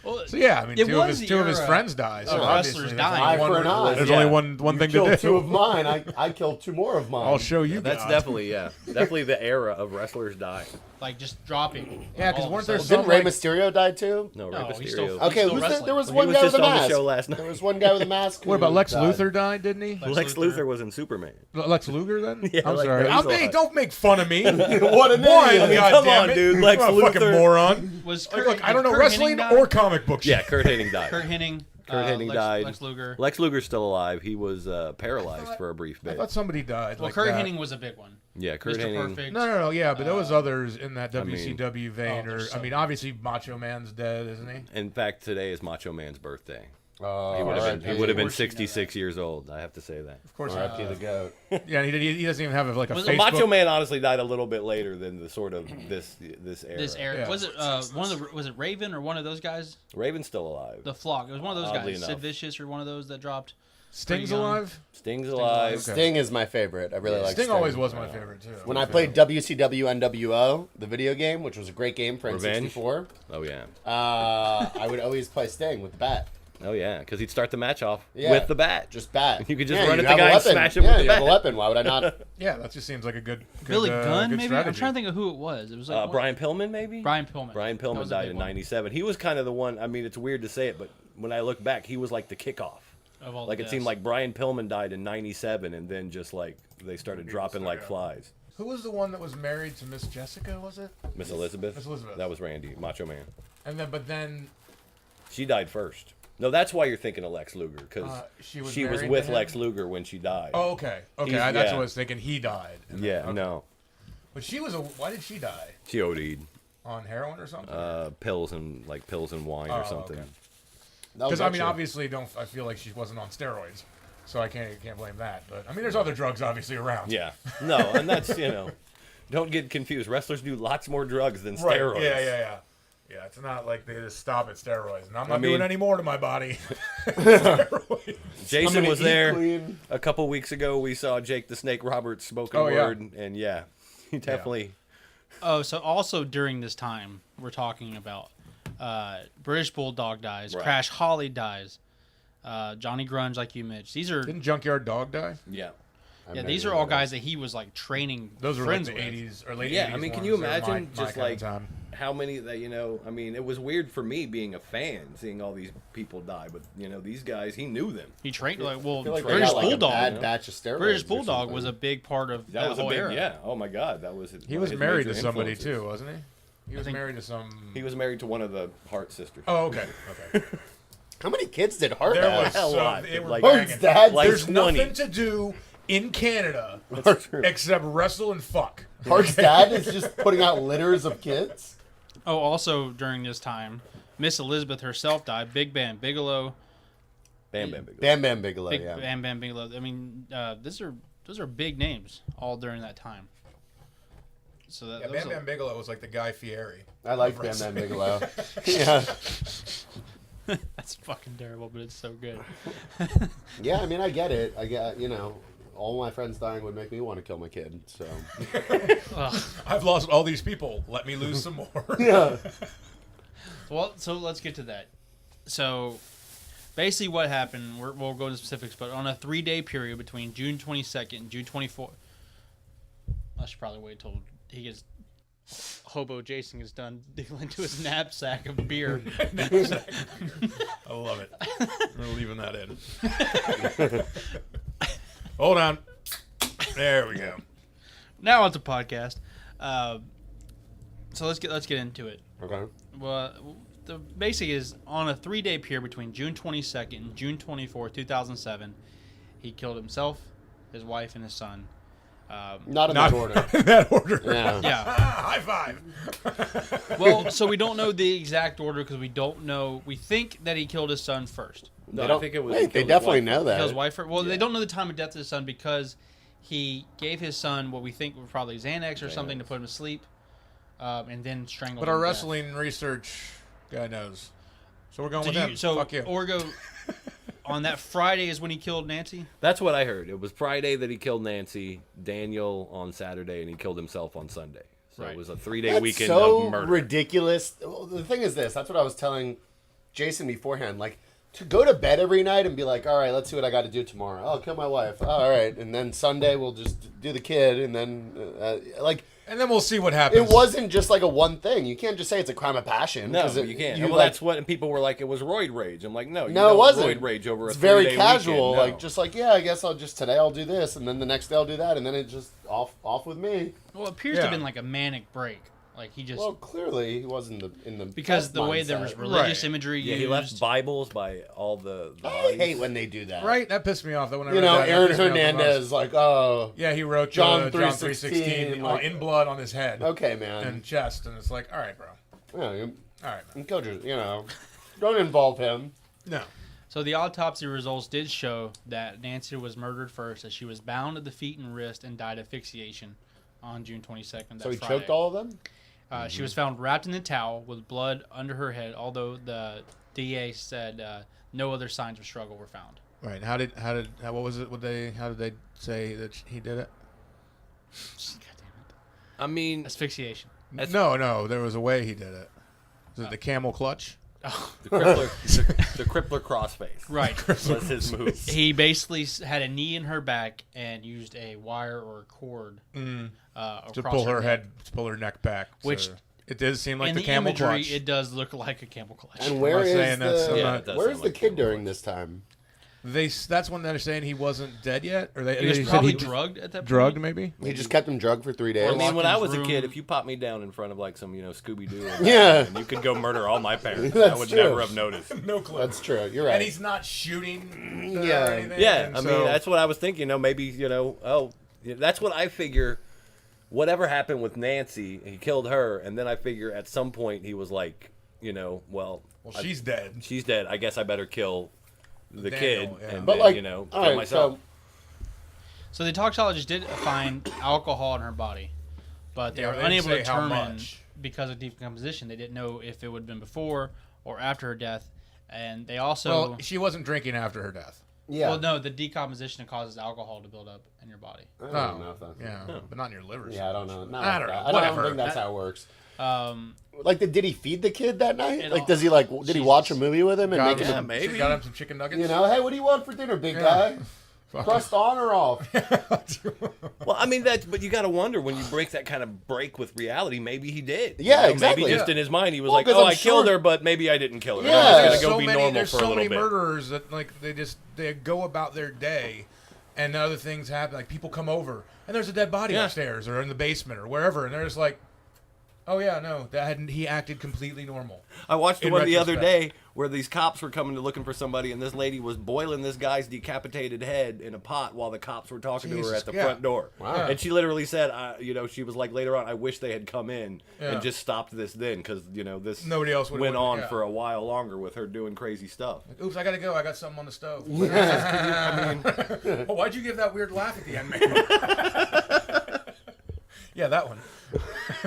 Well, So yeah, I mean, it two of was his the two of his era friends die. So of obviously wrestlers there's dying. only Eye for an eye. There's Yeah. only one thing to Killed do. two of mine. I killed two more of mine. I'll show you. That's guys. definitely definitely the era of wrestlers dying. like just dropping. Yeah, 'cause all of a weren't there sudden. Didn't some, Rey like- Mysterio die too? No, No, Rey he's Mysterio. still- Okay, still who's wrestling. there was Well, one he was guy with just a on the mask. show last night. There was one guy with a mask. What about who Lex died. Luthor died, didn't he? Lex Luthor was in Superman. Lex Luger then? Yeah, I'm like sorry. that. Hey, don't make fun of me. What an One, idiot. God come damn on, it. dude. Lex What a fucking Luthor. moron. Was Like, Kurt, look, I don't know Kurt wrestling Hennig die? or comic book shit. Yeah, Kurt Hennig died. Kurt Hennig. Kurt Hennig died. Lex Luger. Lex Luger's still alive. He was paralyzed for a brief I bit. thought somebody died. Well, like Kurt that. Hennig was a big one. Yeah, Kurt Mr. Hennig. Perfect. No, yeah, but there was others in that I mean- WCW vein. Oh, Or there's I mean, obviously Macho Man's dead, isn't he? In fact, today is Macho Man's birthday. Oh, He would have R.I.P. been, he would have been Of course you know 66 years old. I have to say that. Of course. R.I.P. the goat. Yeah, he doesn't even have like a Was Facebook. it Macho Man honestly died a little bit later than the sort of this era. This era Yeah. was it one of the was it Raven or one of those guys? Raven's still alive. The Flock. It was one of those Oddly guys. enough. Sid Vicious or one of those that dropped. Sting's pretty young. alive. Sting's alive. Okay. Sting is my favorite. I really like Sting. Sting always was my favorite too. When I played WCW NWO, the video game, which was a great game for Revenge? N64, Oh yeah. I would always play Sting with the bat. Oh yeah, because he'd start the match off Yeah. with the bat. Just bat. You could just Yeah, run you at the have a guy and weapon. smash him Yeah, with the you have bat. a weapon. Why would I not? Yeah, that just seems like a good Billy Gunn, good maybe. strategy. I'm trying to think of who it was. It was like what? Brian Pillman, maybe. Brian Pillman. Brian That Pillman was a died big in one. '97. He was kind of the one. I mean, it's weird to say it, but when I look back, he was like the kickoff. Of all Like the it seemed deaths. like Brian Pillman died in '97, and then just like they started dropping like yeah. flies. Who was the one that was married to Miss Jessica? Was it? Miss Elizabeth. Miss Elizabeth. That was Randy, Macho Man. And then She died first. No, that's why you're thinking of Lex Luger, because she was she was married with to him? Lex Luger when she died. Oh, okay. Okay, He's- that's yeah. what I was thinking. He died. And yeah, then- okay. no, But she was a. Why did she die? she OD'd. On heroin or something? Pills and wine or Oh, something. okay. That was Because I mean, actually- obviously, I feel like she wasn't on steroids, so I can't blame that. But I mean, there's other drugs obviously around. Yeah, no, and that's don't get confused. Wrestlers do lots more drugs than Right. steroids. Yeah. Yeah, it's not like they just stop at steroids, and I'm not mean- doing any more to my body. Steroids. Jason gonna was eat there clean. a couple weeks ago. We saw Jake the Snake Roberts spoken Oh, yeah. word, and yeah, he definitely. Oh, so also during this time, we're talking about British Bulldog dies, Right. Crash Holly dies, Johnny Grunge, like you mentioned. These are Didn't Junkyard Dog die? Yeah. these are all guys that he was like training. Those were like friends the with. 80s or late 80s. Yeah, I mean, can you ones. They were imagine my just kind of like time. how many that I mean, it was weird for me being a fan seeing all these people die, but these guys, he knew them. He trained like well, I feel like they British got, like, a Bulldog. bad batch of steroids British or Bulldog was a something. big part of That was a whole big, era. yeah. Oh my God, that was. He was his married to major somebody influences. too, wasn't he? He was think- married to some. He was married to one of the Hart sisters. Oh, okay. How many kids did Hart There have? was a lot. They were Like- Hart's banging. dad. Like There's 20. nothing to do in Canada except wrestle and fuck. Hart's dad is just putting out litters of kids. Oh, also during this time, Miss Elizabeth herself died. Big Bam Bigelow, Bam Bam Big. Bam Bam Bigelow. Big yeah. Bam Bam Bigelow. I mean, those are big names all during that time. So that, Yeah, that was Bam Bam Bigelow was like the Guy Fieri. I like of Bam wrestling. Bam Bigelow. yeah. that's fucking terrible, but it's so good. Yeah, I mean, I get it. I get, all my friends dying would make me want to kill my kid. So. Ugh. I've lost all these people. Let me lose some more. Yeah. Well, so let's get to that. So, basically, what happened? We'll go into specifics, but on a 3-day period between June 22nd and June 24th, I should probably wait till he gets hobo Jason is done digging into his knapsack of beer. I love it. We're leaving that in. Hold on. There we go. Now it's a podcast. So let's get into it. Okay. Well, the basic is on a 3-day period between June 22nd and June 24th, 2007, he killed himself, his wife, and his son. Not in Not that order. in that order. Yeah. Yeah. High five. Well, so we don't know the exact order because we don't know. We think that he killed his son first. No, They don't, I think it was. wait, he they killed his definitely wife. know Killed his that. wife first. Well, they don't know the time of death of his son because he gave his son what we think were probably Xanax or something to put him to sleep, and then strangled But him our to death. wrestling research guy knows. So we're going Did with you, him. so Fuck you. Orgo, on that Friday is when he killed Nancy? That's what I heard. It was Friday that he killed Nancy, Daniel on Saturday, and he killed himself on Sunday. So Right. it was a 3-day That's weekend so of murder. ridiculous. Well, the thing is this. That's what I was telling Jason beforehand. Like, to go to bed every night and be like, all right, let's see what I got to do tomorrow. I'll kill my wife. Oh, all right. And then Sunday we'll just do the kid. And then, And then we'll see what happens. it wasn't just like a one thing. You can't just say it's a crime of passion. No, 'cause you can't. You, well, like, that's what, and people were like, it was roid rage. I'm like, no, you no, it don't wasn't. roid rage over it's a very 3-day casual. weekend. No. Like, just like, yeah, I guess today I'll do this. And then the next day I'll do that. And then it just off with me. Well, it appears to have Yeah. been like a manic break. Like he just Well, clearly he wasn't in the because best the way there was mindset. religious Right. imagery Yeah, used. he left Bibles by all the I bodies. hate when they do that. Right? That pissed me off. That when I You read know, that, Aaron pissed me off the most. Hernandez, like, oh, Yeah, he wrote John John 3:16, 3:16 like- in blood on his head okay, man. and chest, and it's like, all right, bro. Yeah, you, All right, man. coaches, don't involve him. No. So the autopsy results did show that Nancy was murdered first, as she was bound at the feet and wrist and died of asphyxiation on June 22nd. So he Friday. choked all of them? She was found wrapped in a towel with blood under her head, although the DA said no other signs of struggle were found. Right. What was it? How did they say that he did it? God damn it. I mean, Asphyxiation. No, there was a way he did it. Was it the camel clutch? The crippler crossface. Right. Was his move. He basically had a knee in her back and used a wire or a cord to across pull her neck. head, to pull her neck back. Which- So it does seem like in the the camel imagery, clutch. it does look like a camel clutch. And where not is saying that's- I'm the not- it does where's sound the like kid camel during clutch. this time? That's when they're saying he wasn't dead yet, or they He was said probably was drugged at that point. drugged maybe. He just kept him drugged for 3 days. I mean, when I Locked was in a his kid, room. if you popped me down in front of like some, Scooby Doo, Yeah. and you could go murder all my parents, I That's would true. never have noticed. No clue. That's true. You're right. And he's not shooting. Yeah. Or anything, Yeah, and I so- mean, that's what I was thinking. Maybe that's what I figure. Whatever happened with Nancy, he killed her, and then I figure at some point he was like, well, she's dead. she's dead. I guess I better kill the Daniel, kid, yeah. and But then, like, kill all right, myself. So the toxologist did find alcohol in her body, but they Yeah, were they didn't unable to say how determine much. because of decomposition. They didn't know if it would have been before or after her death, and they also Well, she wasn't drinking after her death. yeah. well, no, the decomposition causes alcohol to build up in your body. I don't Oh, know if that's yeah, but not in your liver. Yeah, I don't know. Not I like don't that. know. I don't Whatever. think that's how it works. Um, Like, did he feed the kid that night? It Like, all- does he did he watch a Jesus. movie with him and make Got him, him, maybe. got him some chicken nuggets. hey, what do you want for dinner, big guy? Crust on or off? Well, I mean but you got to wonder when you break that kind of break with reality. Maybe he did. Yeah, exactly. Maybe just Yeah. in his mind he was Well, like, 'cause "Oh, I'm I killed sure- her, but maybe I didn't kill her. Yeah. I'm There's just gonna go be normal there's for a so little many bit." murderers that like they go about their day, and other things happen. Like people come over, and there's a dead body Yeah. upstairs or in the basement or wherever, and they're just like, "Oh yeah, no, he acted completely normal." I watched the in one the other retrospect. day where these cops were coming to looking for somebody, and this lady was boiling this guy's decapitated head in a pot while the cops were talking to her Jesus, at the yeah. front door. Wow. And she literally said, she was like later on, I wish they had come in Yeah. and just stopped this then, because this Nobody else would've went went- on yeah. for a while longer with her doing crazy stuff. Oops, I gotta go. I got something on the stove. I mean, Oh, why'd you give that weird laugh at the end, man? Yeah, that one.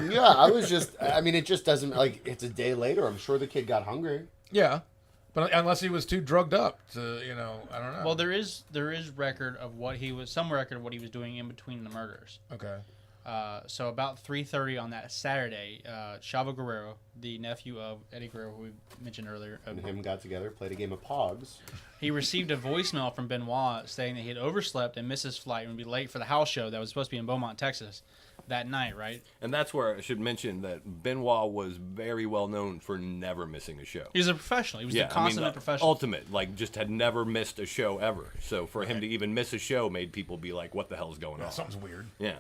Yeah, I was just. I mean, it just doesn't like. It's a day later. I'm sure the kid got hungry. Yeah, but unless he was too drugged up to, I don't know. well, there is record of what he was doing in between the murders. Okay. So about 3:30 on that Saturday, Chavo Guerrero, the nephew of Eddie Guerrero, who we mentioned earlier, And him got together, played a game of Pogs. he received a voicemail from Benoit saying that he had overslept and missed his flight and would be late for the house show that was supposed to be in Beaumont, Texas, that night, right? and that's where I should mention that Benoit was very well known for never missing a show. He was a professional. He was the I mean, consummate professional. ultimate, like just had never missed a show ever. So for him to even miss a show made people be like, "What the hell's going on?" Something's weird. Yeah.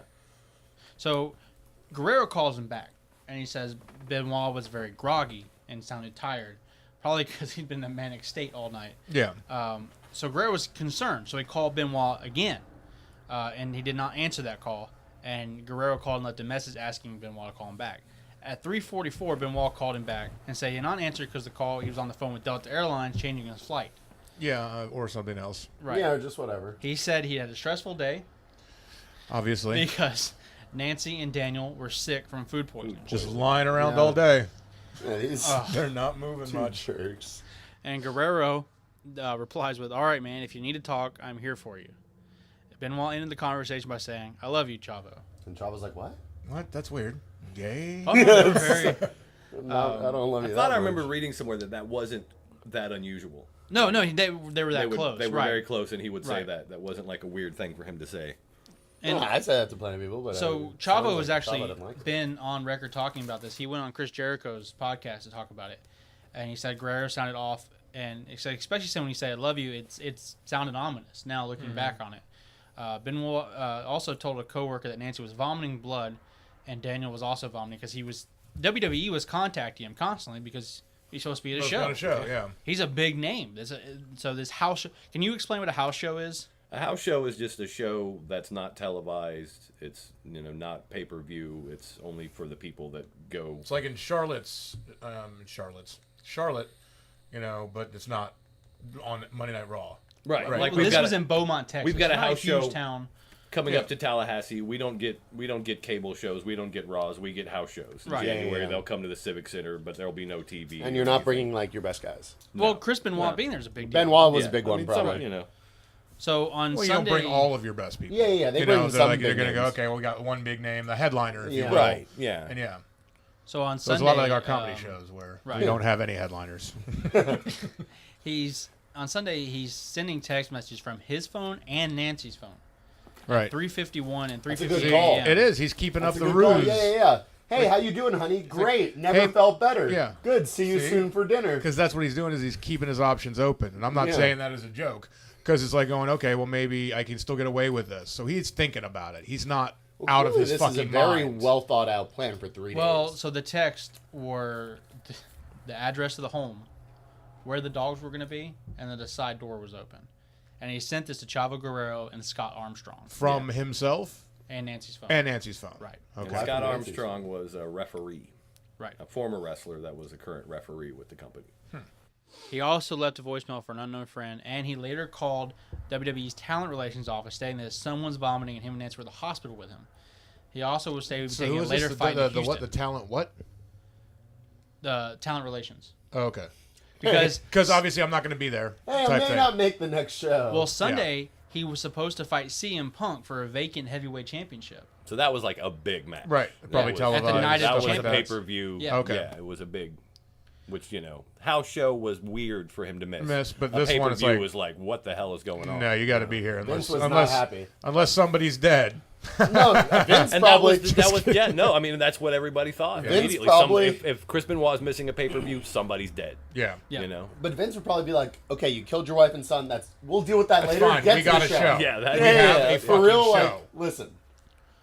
So Guerrero calls him back, and he says Benoit was very groggy and sounded tired, probably because he'd been in a manic state all night. Yeah. So Guerrero was concerned, so he called Benoit again, and he did not answer that call. And Guerrero called and left a message asking Benoit to call him back. At 3:44, Benoit called him back and said he had not answered because he was on the phone with Delta Airlines changing his flight. Yeah, or something else. Right. Yeah, or just whatever. He said he had a stressful day Obviously. because Nancy and Daniel were sick from food poisoning. Just lying around Yeah. all day. Yeah, these They're not moving two much. jerks. And Guerrero replies with, "All right, man, if you need to talk, I'm here for you." Benoit ended the conversation by saying, "I love you, Chavo." And Chavo's like, "What? What? That's weird. Gay? Oh, they were very, I don't love you I that thought I much." remember reading somewhere that wasn't that unusual. no, they were that close. They were right. very close, and he would say Right. that. That wasn't like a weird thing for him to say. And I say that to plenty of people, but so it sounds Chavo has like actually Chavo didn't like it. been on record talking about this. He went on Chris Jericho's podcast to talk about it, and he said Guerrero sounded off, and he said, especially when he said "I love you," it's sounded ominous. Now looking back on it, Benoit also told a coworker that Nancy was vomiting blood, and Daniel was also vomiting because WWE was contacting him constantly because he's supposed to be at a show. On a show, yeah. He's a big name. So this house show. Can you explain what a house show is? A house show is just a show that's not televised. It's not pay-per-view. It's only for the people that go. It's like in Charlotte, but it's not on Monday Night Raw. Right. Right. Like Well, this got was in Beaumont, Texas. we've got a It's not house huge show. town. coming Yeah. up to Tallahassee. We don't get cable shows. We don't get Raws. We get house shows. In Right. January Yeah. they'll come to the Civic Center, but there'll be no TV. And you're not bringing like your best guys. Well, Chris Benoit No. being there is a big deal. Benoit was Yeah, a big I one, mean, probably. So on Well, you Sunday, don't bring all of your best people. Yeah, they You bring know, some they're big going to go, names. okay, well, we got one big name, the headliner, if you Yeah. will. Right. Yeah. And yeah. So on So it's Sunday, a lot like our comedy shows where right. we don't have any headliners. On Sunday he's sending text messages from his phone and Nancy's phone. Right. 3:51 and 3:58 That's a good call. a.m. It is. He's keeping That's up a the good call. ruse. Yeah. Hey, how you doing, honey? Great. Never hey, felt better. yeah. Good. See you soon for dinner. Because that's what he's doing is he's keeping his options open. And I'm not saying that as a joke. Because it's like going, okay, well, maybe I can still get away with this. So he's thinking about it. He's not out of his this fucking is a very mind. well thought out plan for 3 Well, days. so the text were the address of the home, where the dogs were going to be, and then the side door was open. And he sent this to Chavo Guerrero and Scott Armstrong. From himself And Nancy's phone. and Nancy's phone. Right. Okay. And Scott Armstrong was a referee, Right. a former wrestler that was a current referee with the company. He also left a voicemail for an unknown friend, and he later called WWE's talent relations office, stating that someone's vomiting and him and Nancy were at the hospital with him. He also was saying he was So taking who a is later this? fight in The Houston. what? The talent what? The talent relations. Oh, okay. Because obviously I'm not going to be there. Hey, I type may thing. not make the next show. well, Sunday he was supposed to fight CM Punk for a vacant heavyweight championship. So that was like a big match. Right. Probably At televised. the night of That the was a Champions. pay-per-view. Yeah. Okay. Yeah, it was a big, which, house show was weird for him to miss. But a this one is pay-per-view like, was like, what the hell is going on? no, you got to be here Vince unless was not happy. unless somebody's dead. No, Vince And probably. that was yeah, no, I mean, that's what everybody thought. Vince Immediately, probably- if Chris Benoit is missing a pay-per-view, somebody's dead. Yeah. Yeah. But Vince would probably be like, "Okay, you killed your wife and son. We'll deal with that That's later. fine. Get We to got the a show. show. Yeah, that, We have a for fucking real. Like, show. listen,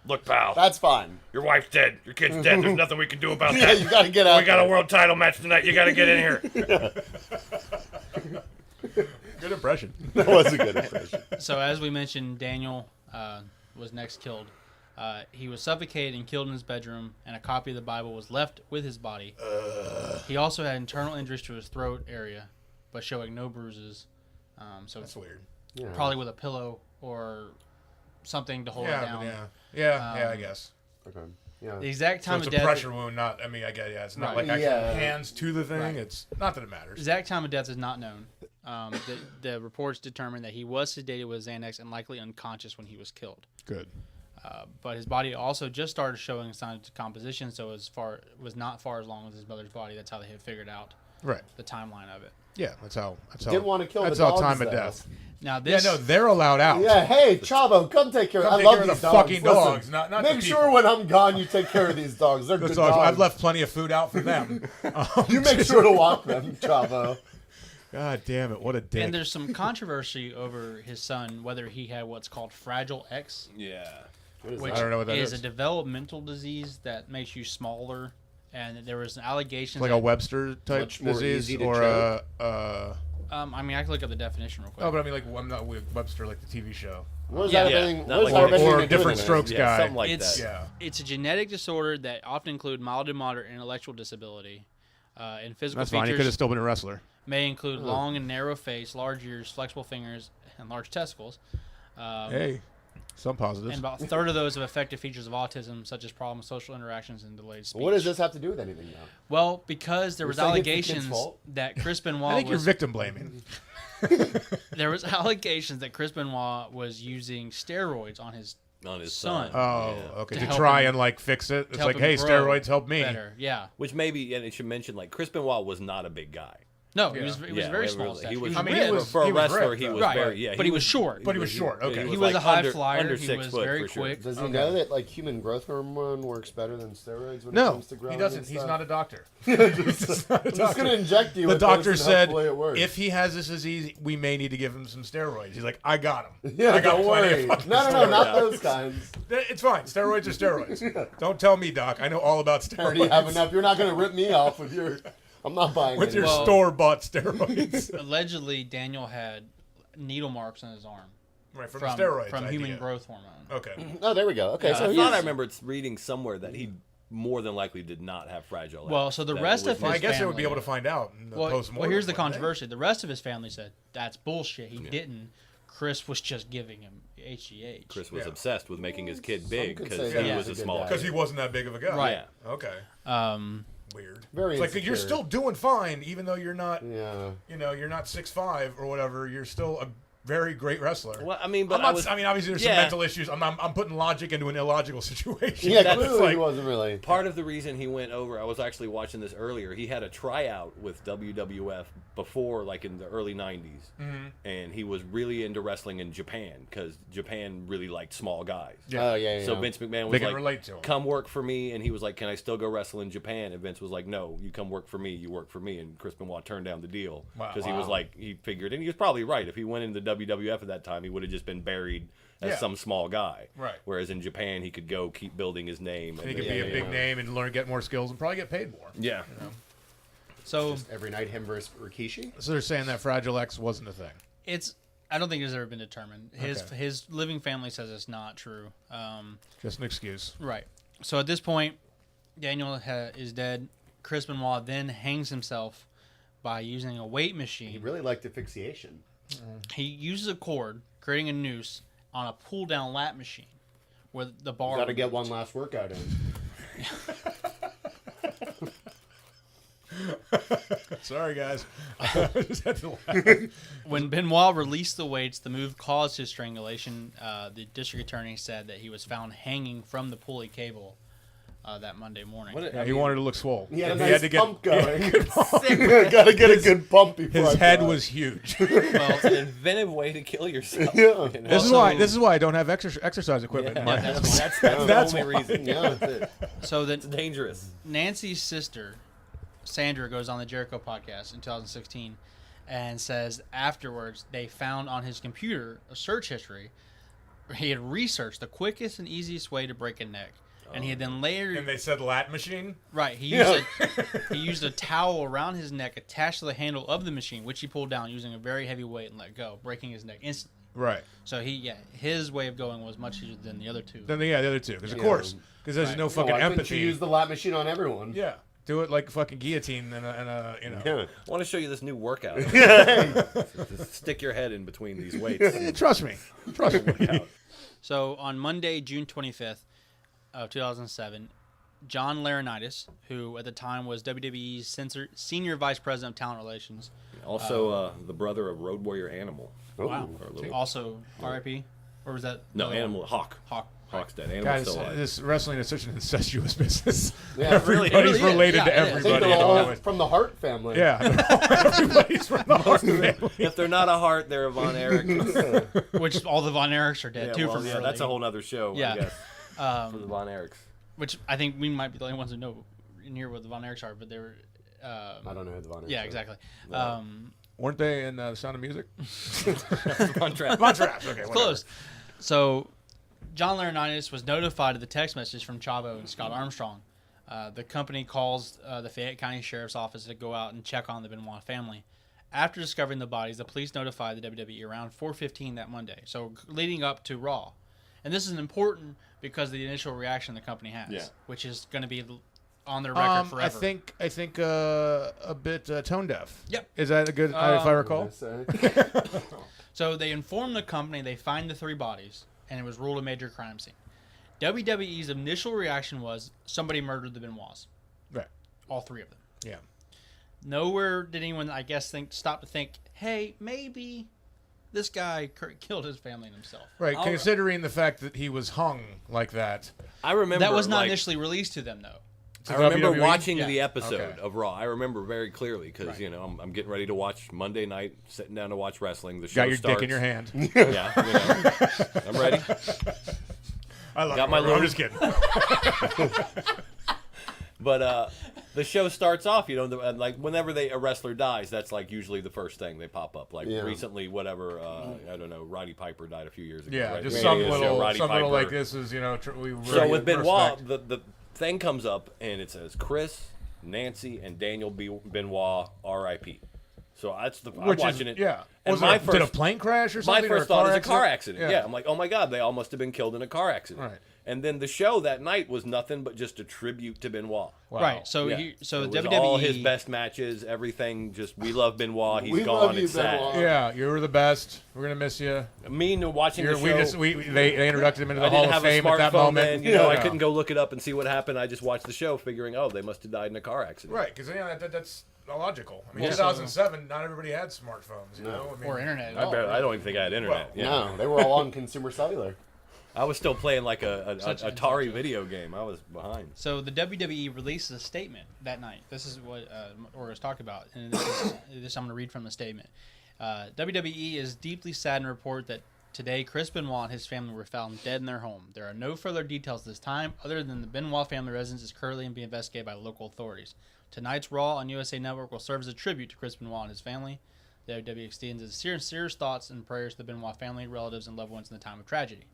Look, pal, that's fine. your wife's dead. Your kid's dead. There's nothing we can do about Yeah, that. you got to get out. We got a world title match tonight. You got to get in here. Good impression. That was a good impression. So as we mentioned, Daniel was next killed. He was suffocated and killed in his bedroom, and a copy of the Bible was left with his body. He also had internal injuries to his throat area, but showing no bruises. So That's weird. Yeah. probably with a pillow or something to hold it Yeah, down. but yeah, I guess. Okay. Yeah. The exact So time it's of a death. pressure wound, not. I mean, I guess it's not Right. like actual Yeah. hands to the thing. Right. It's not that it matters. Exact time of death is not known. The reports determined that he was sedated with Xanax and likely unconscious when he was killed. Good. But his body also just started showing signs of decomposition, so it was not far as long as his mother's body. That's how they had figured out Right. the timeline of it. Yeah, that's how. Didn't want to kill That's the how dogs, time of though. death. Now Yeah, this, no, they're allowed out. Yeah. Hey, Chavo, come take care. Come I take love care of these the dogs. fucking Listen, dogs, not the make people. sure when I'm gone, you take care of these dogs. They're That's good awesome. dogs. I've left plenty of food out for them. You make sure to walk them, Chavo. God damn it! What a dick. and there's some controversy over his son, whether he had what's called Fragile X, Yeah. which I don't know what that is is. a developmental disease that makes you smaller. And there was an allegation Like that, a Webster type Much more disease, easy to or choke. I mean, I can look up the definition real quick. Oh, but I mean, like I'm not with Webster, like the TV show, What does Yeah. that Yeah, everything? not What does like- that have anything or to do different with it? strokes Yeah, guy. something like It's- that. Yeah. It's a genetic disorder that often include mild to moderate intellectual disability. And physical That's fine. He could have features still been a wrestler. may include long and narrow face, large ears, flexible fingers, and large testicles. Hey, some positives. And about a third of those have affected features of autism, such as problems with social interactions and delayed speech. What does this have to do with anything now? Well, because there was saying it's the kid's allegations fault? that Chris I Benoit think you're was victim blaming. there was allegations that Chris Benoit was using steroids on his On his son. son. Oh, Yeah. okay. To To help try him- and like fix it. It's help like, him hey, grow steroids help me. better. Yeah. Which maybe, and it should mention, like, Chris Benoit was not a big guy. No, Yeah. he was very Yeah, small. really. stature. He was, I mean, ripped. he was- for a wrestler, ripped, he though. was Right, very, yeah. but he was short. But he was short. Okay. He was a high under, flyer. Under He 6 was foot, very for sure. quick. Does he know that like human growth hormone works better than steroids when it No, comes to growing? he doesn't. and He's stuff? not a doctor. I'm just gonna inject you. The with doctor this and said, hopefully it works. if he has this disease, we may need to give him some steroids. He's like, I got him. yeah, I got don't plenty worry. of fucking No, not steroids. those kinds. It's fine. Steroids are steroids. Don't tell me, doc. I know all about Already have steroids. enough. You're not gonna rip me off with your. I'm not buying With it. your Well- store-bought steroids. Allegedly, Daniel had needle marks on his arm Right, from from, the steroids from human idea. growth hormone. Okay. Oh, there we go. Okay, Yeah, so I he's thought I remember reading somewhere that he more than likely did not have fragile X. Well, so the That rest was of Well, I his guess they would be family- able to find out in the Well, post-mortem. here's the wouldn't they? controversy. The rest of his family said that's bullshit. He didn't. Chris was just giving him HGH. Chris was Yeah. obsessed with making his kid big could because say he that was a was a small good kid. Because he wasn't that big of a guy. Right. Yeah. Okay. Um, Weird. Very It's like you're insecure. still doing fine, even though you're not. Yeah. You know, you're not 6'5" or whatever. You're still very great wrestler. Well, I mean, but I mean, obviously there's some Yeah. mental issues. I'm putting logic into an illogical situation. Yeah, That's clearly like- he wasn't really. part of the reason he went over. I was actually watching this earlier. He had a tryout with WWF before, like in the early '90s, and he was really into wrestling in Japan because Japan really liked small guys. Oh yeah. So Vince McMahon was They can like, relate to him. "Come work for me," and he was like, "Can I still go wrestle in Japan?" And Vince was like, "No, you come work for me. You work for me." And Chris Benoit turned down the deal Wow. because he was like, he figured, and he was probably right. If he went into WWF at that time, he would have just been buried as Yeah. some small guy. Right. Whereas in Japan, he could go keep building his name. And he then- could be a big name and learn, get more skills, and probably get paid more. Yeah. So Every night, him versus Rikishi. So they're saying that Fragile X wasn't a thing. it's. I don't think it's ever been determined. Okay. His living family says it's not true. Just an excuse. Right. So at this point, Daniel is dead. Chris Benoit then hangs himself by using a weight machine. He really liked asphyxiation. He uses a cord, creating a noose on a pull-down lat machine, where the bar. Got to get one last workout in. Sorry, guys. I just had to laugh. When Benoit released the weights, the move caused his strangulation. The district attorney said that he was found hanging from the pulley cable that Monday morning. Yeah, he wanted to look swole. He had a And nice to get, pump going. Got to get a good pump before. his I head die. was huge. Well, It's an inventive way to kill yourself. Yeah. You know? This is why I don't have exercise equipment. Yeah, in my house. that's That's the only why. reason. Yeah, that's it. so that It's dangerous. Nancy's sister, Sandra, goes on the Jericho podcast in 2016 and says afterwards they found on his computer a search history where he had researched the quickest and easiest way to break a neck. And he had then later And they said lat machine. right he used a towel around his neck attached to the handle of the machine, which he pulled down using a very heavy weight and let go, breaking his neck instantly. Right. So his way of going was much easier than the other two. Then the other two, because of Yeah. course, because there's no fucking Why couldn't empathy. you use the lat machine on everyone? Yeah. Do it like fucking guillotine and a you know. Yeah. I want to show you this new workout. Just stick your head in between these weights. Trust me. Trust me. So on Monday, June 25th of 2007, John Laurinaitis, who at the time was WWE's senior vice president of talent relations, Also, the brother of Road Warrior Animal. wow, Or a little- also RIP, or was that No, the other Animal one? Hawk. Hawk. Hawk's dead. Animal's Guys, still alive. this wrestling is such an incestuous business. Yeah, Everybody's really is. related Yeah, to it is. I think everybody. they're in all all ways. from the Hart family. Yeah, everybody's from the Hart family. If they're not a Hart, they're a Von Erich. Which all the Von Erichs are dead Yeah, too. well, from yeah, early. that's a whole nother show, Yeah. I guess, for the Von Erichs. Which I think we might be the only ones who know in here what the Von Erichs are, but they were. I don't know who the Von Yeah, Erichs are. exactly. Weren't they in The Sound of Music? Von Trapp. Montreal. Okay, whatever. Close. So, John Laurinaitis was notified of the text message from Chavo and Scott Armstrong. The company calls the Fayette County Sheriff's Office to go out and check on the Benoit family. After discovering the bodies, the police notified the WWE around 4:15 that Monday, so leading up to Raw. And this is important because of the initial reaction the company has, Yeah. which is going to be on their record forever. I think a bit tone deaf. Yep. Is that a good? If I recall. So they informed the company they find the 3 bodies, and it was ruled a major crime scene. WWE's initial reaction was somebody murdered the Benoits, Right. all 3 of them. Yeah. Nowhere did anyone, I guess, stop to think, hey, maybe this guy killed his family and himself. Right. I'll- Considering the fact that he was hung like that. I remember That was not like, initially released to them, though. to I remember WWE? watching Yeah. the episode Okay. of Raw. I remember very clearly because Right. you know I'm getting ready to watch Monday night, sitting down to watch wrestling. The show Got your starts. dick in your hand. Yeah, you know, I'm ready. I love Got it. my I'm little- just kidding. But the show starts off, you know, like whenever a wrestler dies, that's like usually the first thing they pop up. Like Yeah. recently, whatever, I don't know, Roddy Piper died a few years ago. Yeah, right? just We some had a show, little, Roddy some little Piper. like this is, you know, we So with Benoit, respect. the thing comes up and it says Chris, Nancy, and Daniel Benoit R.I.P. So that's I'm Which is, watching it. yeah. And Was my did a first plane crash or my something? or first thought is a car accident? accident. Yeah. I'm like, oh my god, they all must have been killed in a car accident. Right. And then the show that night was nothing but just a tribute to Benoit. Wow. Right. So Yeah. he, so It was WWE all his best matches, everything. Just we love Benoit. He's We gone. love you, It's sad. Benoit. Yeah, you were the best. We're gonna miss you. Me watching the show. They introduced him into the I Hall didn't of have a Fame at that smartphone moment. then. You know, I Yeah. couldn't go look it up and see what happened. I just watched the show, figuring, oh, they must have died in a car accident. Right, because that's logical. I mean, Yeah. 2007, not everybody had smartphones, you know? I mean, Or internet. I don't even think I had internet. Well, No, they were all on consumer cellular. I was still playing like a Such an Atari intelligent- video game. I was behind. So the WWE releases a statement that night. This is what Orgo's talked about, and this I'm going to read from the statement. WWE is deeply saddened to report that today Chris Benoit and his family were found dead in their home. There are no further details this time, other than the Benoit family residence is currently being investigated by local authorities. Tonight's Raw on USA Network will serve as a tribute to Chris Benoit and his family. The WWE extends its sincere thoughts and prayers to the Benoit family, relatives, and loved ones in the time of tragedy.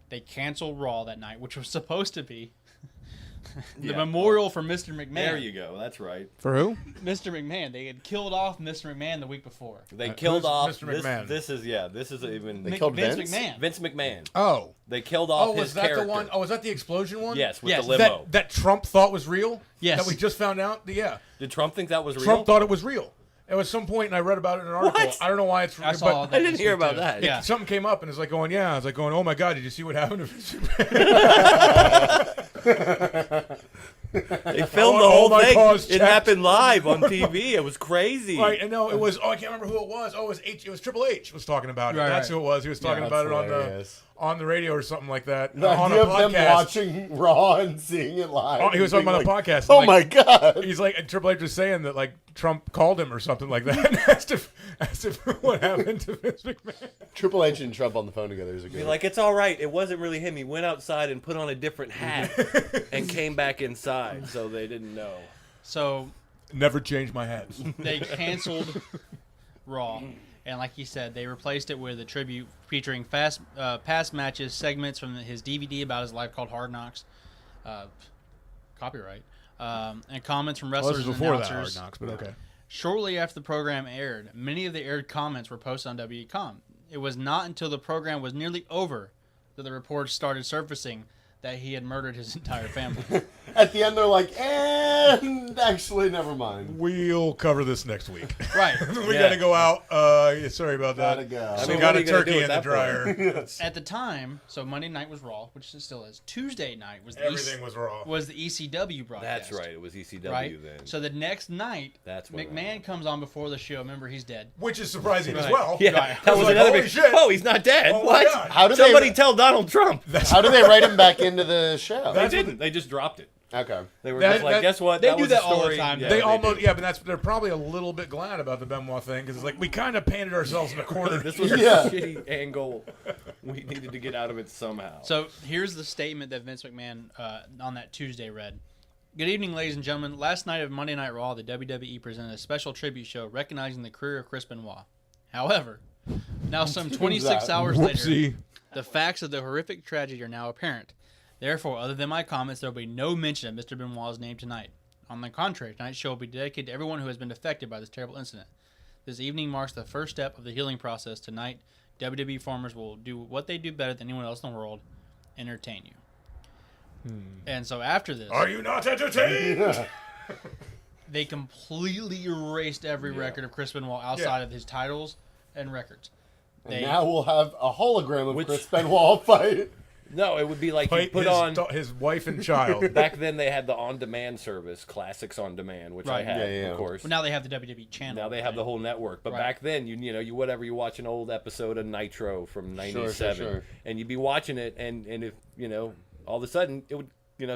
They canceled Raw that night, which was supposed to be the memorial for Mr. McMahon. There you go. That's right. For who? Mr. McMahon. They had killed off Mr. McMahon the week before. They killed who's off Mr. McMahon? This is even They killed Vince? McMahon. Vince McMahon. Oh. They killed off Oh, his was that character. the one? Oh, was that the explosion one? Yes, with Yes. the limo. That Trump thought was real? Yes. That we just found out? Yeah. Did Trump think that was real? Trump thought it was real. It was some point, and I read about it in an article. What? I don't know why it's I saw but that I didn't this hear week, about too. that. Yeah. something came up, and it's like going, yeah. I was like going, oh my God, did you see what happened to They filmed the All whole my thing. cars It checked. happened live on TV. It was crazy. Right, and no, it was. Oh, I can't remember who it was. Oh, it was Triple H was talking about it. Right, That's right. who it was. He was talking about it hilarious. on the radio or something like that. The on idea a of them podcast. watching Raw and seeing it live. Oh, he was and talking being about a like, podcast. Oh like, my God! He's like, and Triple H was saying that like Trump called him or something like that. asked if what happened to Vince McMahon. Triple H and Trump on the phone together is a Be good. like, it's all right. It wasn't really him. He went outside and put on a different hat and came back inside, so they didn't know. So Never changed my hat. they canceled Raw, and like you said, they replaced it with a tribute featuring past matches, segments from his DVD about his life called Hard Knocks, copyright, and comments from Well, wrestlers this was and before that Hard announcers. Knocks, but okay. Shortly after the program aired, many of the aired comments were posted on WWE.com. It was not until the program was nearly over that the reports started surfacing that he had murdered his entire family. At the end, they're like, and actually, never mind. We'll cover this next week. Right. we Yeah. got to go out. Sorry about that. Gotta go. I So mean, we got what are a you gonna do turkey at in the that dryer. At the time, so Monday night was Raw, which it still is. Tuesday night was the Everything was raw. was the ECW broadcast. That's right. It was ECW Right. then. So the next night, That's what McMahon comes on before the show. Remember, he's dead. Which is surprising as Right. well. yeah, Right. that was like, another holy big. shit. Oh, he's not dead. Oh my what? God. How did Somebody they? tell Donald Trump. How do they write him back into the show? They didn't. They just dropped it. Okay. They were That- just like, that- guess what? they that do was that a all the story. time, Yeah, They do. almost, yeah, but they're probably a little bit glad about the Benoit thing because it's like we kind of painted ourselves in a corner. This was a Yeah. shitty angle. We needed to get out of it somehow. So here's the statement that Vince McMahon on that Tuesday read. Good evening, ladies and gentlemen. Last night of Monday Night Raw, the WWE presented a special tribute show recognizing the career of Chris Benoit. However, now some 26 that? hours later, Whoopsie. the facts of the horrific tragedy are now apparent. Therefore, other than my comments, there will be no mention of Mr. Benoit's name tonight. On the contrary, tonight's show will be dedicated to everyone who has been affected by this terrible incident. This evening marks the first step of the healing process. Tonight, WWE performers will do what they do better than anyone else in the world, entertain you. And so after this, Are you not entertained? they completely erased every record of Chris Benoit outside of his titles and records. And now we'll have a hologram of Which- Chris Benoit fight. no, it would be like you Fight put his, on. his wife and child. Back then, they had the on-demand service, Classics on Demand, which I Right. had, Yeah. of course. But now they have the WWE channel. Now they have the whole network, but Right. back then, you whatever you watch an old episode of Nitro from '97, sure. and you'd be watching it, and if all of a sudden it would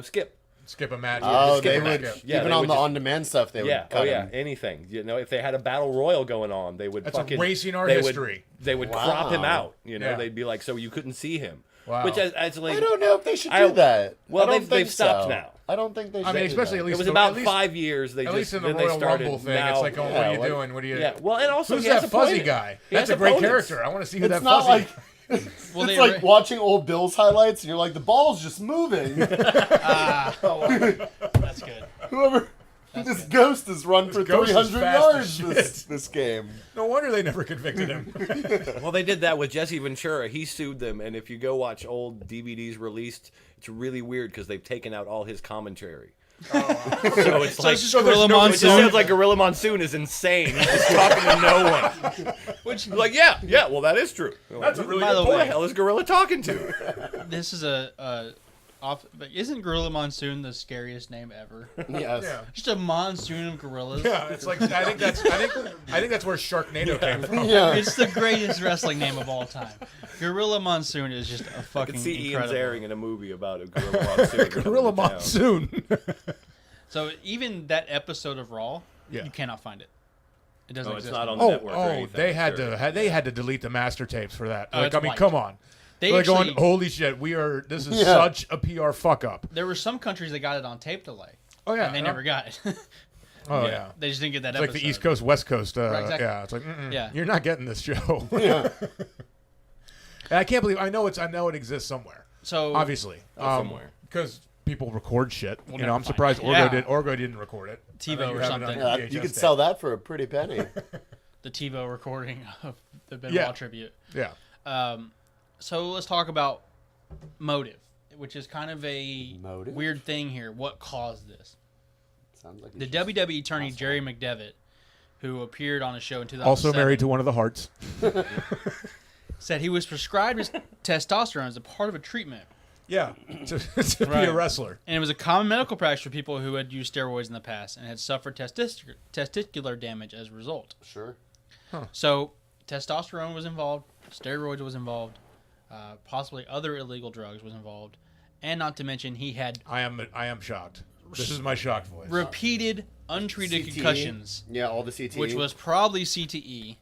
skip. Skip a match. Oh, skip they a would match. Yeah, even they on would the just- on-demand stuff. They Yeah, would cut him. anything. If they had a battle royal going on, they would That's fucking erasing our they would- history. They would crop him Wow. out. Yeah. They'd be like, so you couldn't see him. Wow. Which actually, I don't know if they should I- do that. well, I don't they've think stopped so. now. I don't think they should. I mean, do especially that. at it least was the- about at least- 5 years. They At just least in the then they Royal started. Rumble thing, now, it's like, oh, yeah, what are you what- doing? What are you? yeah. Well, and also Who's he has that fuzzy opponents. guy? He has That's a great opponents. character. I want to see who It's that not fuzzy. like Well, it's they like watching old Bills highlights, and you're like, the ball's just moving. That's good. Whoever this ghost has run for ghost is 300 fast as yards this game. No wonder they never convicted him. Well, they did that with Jesse Ventura. He sued them, and if you go watch old DVDs released, it's really weird because they've taken out all his commentary. So it's like it's just Gorilla It just Monsoon. sounds like Gorilla Monsoon is insane. He's just talking to no one. Which, like, yeah, well, that is true. That's a really By good the Who the way, hell is Gorilla talking to? this is a But isn't Gorilla Monsoon the scariest name ever? Yes. Yeah. Just a monsoon of gorillas. Yeah, it's like I think that's where Sharknado came from. Yeah. It's the greatest wrestling name of all time. Gorilla Monsoon is just a I fucking could see incredible. Ian's airing in a movie about a gorilla monsoon. Gorilla coming to town. Monsoon. So even that episode of Raw, Yeah. you cannot find it. It doesn't Oh, it's exist. not on the anymore. network or anything. they had Sure. to had to delete the master tapes for that. Oh, Like, it's I mean, wiped. come on. They They're actually, going, holy shit, this is Yeah. such a PR fuck up. there were some countries that got it on tape delay. Oh yeah, And they never got it. Oh yeah. They just didn't get that It's episode. like the East Coast, West Coast. Right, exactly. Yeah, it's like, Yeah. you're not getting this show. Yeah. And I can't believe I know it exists somewhere. So Obviously, somewhere. because people record shit. We'll I'm never find surprised it. Orgo didn't record it. TiVo I think you or have it something. on Yeah, you VHS could tape. sell that for a pretty penny. the TiVo recording of the Benoit Yeah. tribute. Yeah. So let's talk about motive, which is kind of a Motive? weird thing here. What caused this? Sounds like The you should- WWE attorney Jerry McDevitt, who appeared on a show in 2007, Also married to one of the Hearts. said he was prescribed testosterone as a part of a treatment, Yeah, to be Right. a wrestler. and it was a common medical practice for people who had used steroids in the past and had suffered testicular damage as a result. Sure. So testosterone was involved, steroids was involved, possibly other illegal drugs was involved, and not to mention he had I am shocked. This is my shocked voice. repeated untreated CTE. concussions, Yeah, all the CTE. which was probably CTE.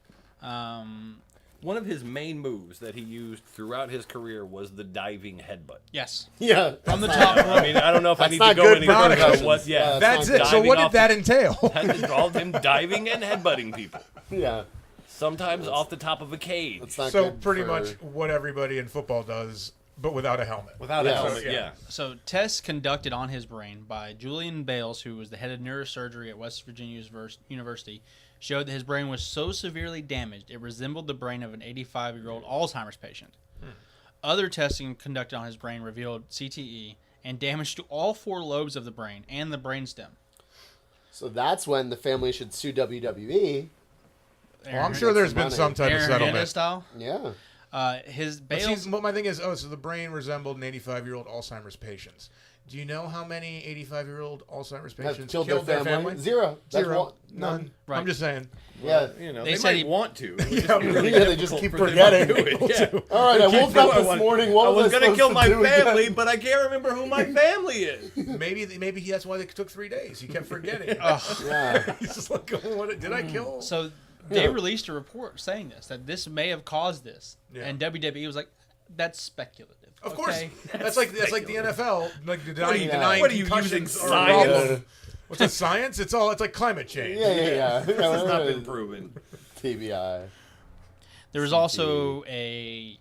One of his main moves that he used throughout his career was the diving headbutt. Yes, yeah from the that's top not- rope. I mean, I don't know if I That's need not to go good any for further. concussions. What? Yeah, That's not it. So diving what did off that entail? That involved him diving and headbutting people. Yeah, Sometimes off the top of a cage. that's not So good pretty for- much what everybody in football does, but without a helmet. Without Yeah. a helmet, Yeah. yeah. So tests conducted on his brain by Julian Bales, who was the head of neurosurgery at West Virginia University, showed that his brain was so severely damaged it resembled the brain of an 85-year-old Alzheimer's patient. Other testing conducted on his brain revealed CTE and damage to all 4 lobes of the brain and the brainstem. So that's when the family should sue WWE. Well, I'm sure there's been money. some type of Aaron Hernandez settlement. style. Yeah. His But Bales. see, what my thing is, so the brain resembled an 85-year-old Alzheimer's patients. Do you know how many 85-year-old Alzheimer's Have patients killed their family? Zero. That's Zero. one- None. Right. I'm just saying. Yeah. You know, They they, said might he- want to. It would Yeah, just be really yeah, they difficult just keep for them to forgetting. do it, yeah. All right, I woke up this morning. What I was was gonna kill my supposed to do family, again? but I can't remember who my family is. Maybe that's why they took 3 days. He kept forgetting. Yeah. He's just like, what did I kill? So they released a report saying that this may have caused this, Yeah. and WWE was like, "That's speculative." Of course, okay? that's like the NFL, like denying What are you concussions using, are science? wrong. What's that, science? It's like climate change. Yeah. This has not been proven. TBI. There was also a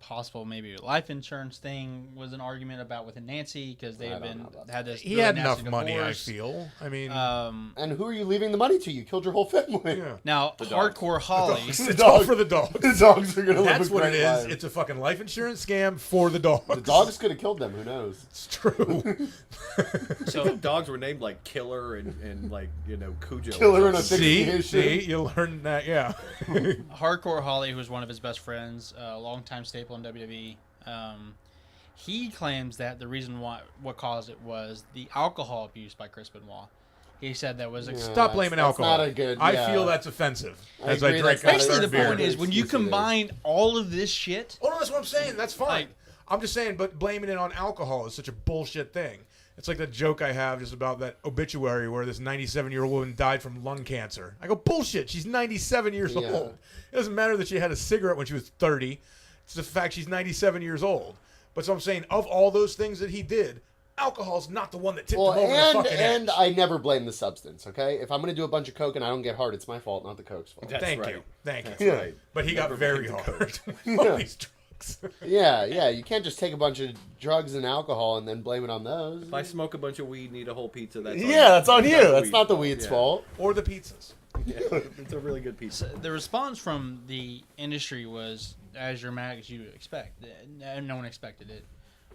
possible maybe life insurance thing was an argument about with Nancy because they I had don't been know about had this. He really had nasty enough money, I divorce. feel. I mean, And who are you leaving the money to? You killed your whole family. yeah. Now, dogs. Hardcore Holly. The It's all dog- for the dogs. The dogs are gonna live That's a what it great is. life. It's a fucking life insurance scam for the dogs. The dogs could have killed them. Who knows? It's true. So Dogs were named like Killer and like Cujo. or Killer and a something. Fixation. see, you learned that, yeah. Hardcore Holly, who was one of his best friends, a longtime staple in WWE, he claims that the reason what caused it was the alcohol abuse by Chris Benoit. He said that was Yeah. Stop blaming that's alcohol. not a good- I yeah. feel that's offensive I as I agree, drink. that's not a Basically, the beer. point is when you Excuse me. combine all of this shit, Oh no, that's what I'm saying. That's fine. Like- I'm just saying, but blaming it on alcohol is such a bullshit thing. It's like the joke I have just about that obituary where this 97-year-old woman died from lung cancer. I go, bullshit. She's 97 years Yeah. old. It doesn't matter that she had a cigarette when she was 30. It's the fact she's 97 years old. But so I'm saying, of all those things that he did, alcohol's not the one that tipped Well, him over the and fucking and edge. I never blame the substance. Okay, if I'm gonna do a bunch of coke and I don't get hard, it's my fault, not the coke's fault. That's Thank right. you. Thank That's you. Yeah. right. But he got Never very blame the hard. Yeah. All these drugs. Yeah. You can't just take a bunch of drugs and alcohol and then blame it on those. If I smoke a bunch of weed and eat a whole pizza, that's on Yeah, that's on you. not That's not the fault. weed's Yeah. fault. Or the pizzas. Yeah, it's a really good pizza. the response from the industry was as dramatic as you would expect. No one expected it.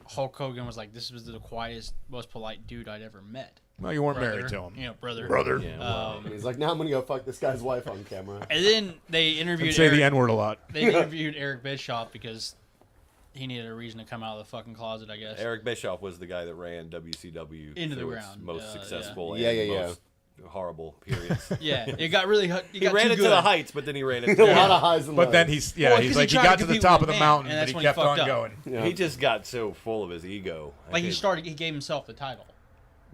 Hulk Hogan was like, "This was the quietest, most polite dude I'd ever met." Well, you weren't Brother, married to him. you know, brother. Brother. Yeah, well, And he's like, now I'm gonna go fuck this guy's wife on camera. And then they And interviewed say the Eric, N-word a lot. they interviewed Eric Bischoff because he needed a reason to come out of the fucking closet, I guess. Eric Bischoff was the guy that ran WCW Into the through its ground. most successful Yeah, and yeah, most horrible periods. Yeah, it got really. He ran it to the heights, but then he ran it. A lot of highs and lows. But then he's Well, he's 'cause like he he tried got to to the compete top with of the McMahon, mountain, and but that's he when he kept on fucked up. going. Yeah. He just got so full of his ego. Like he gave himself the title,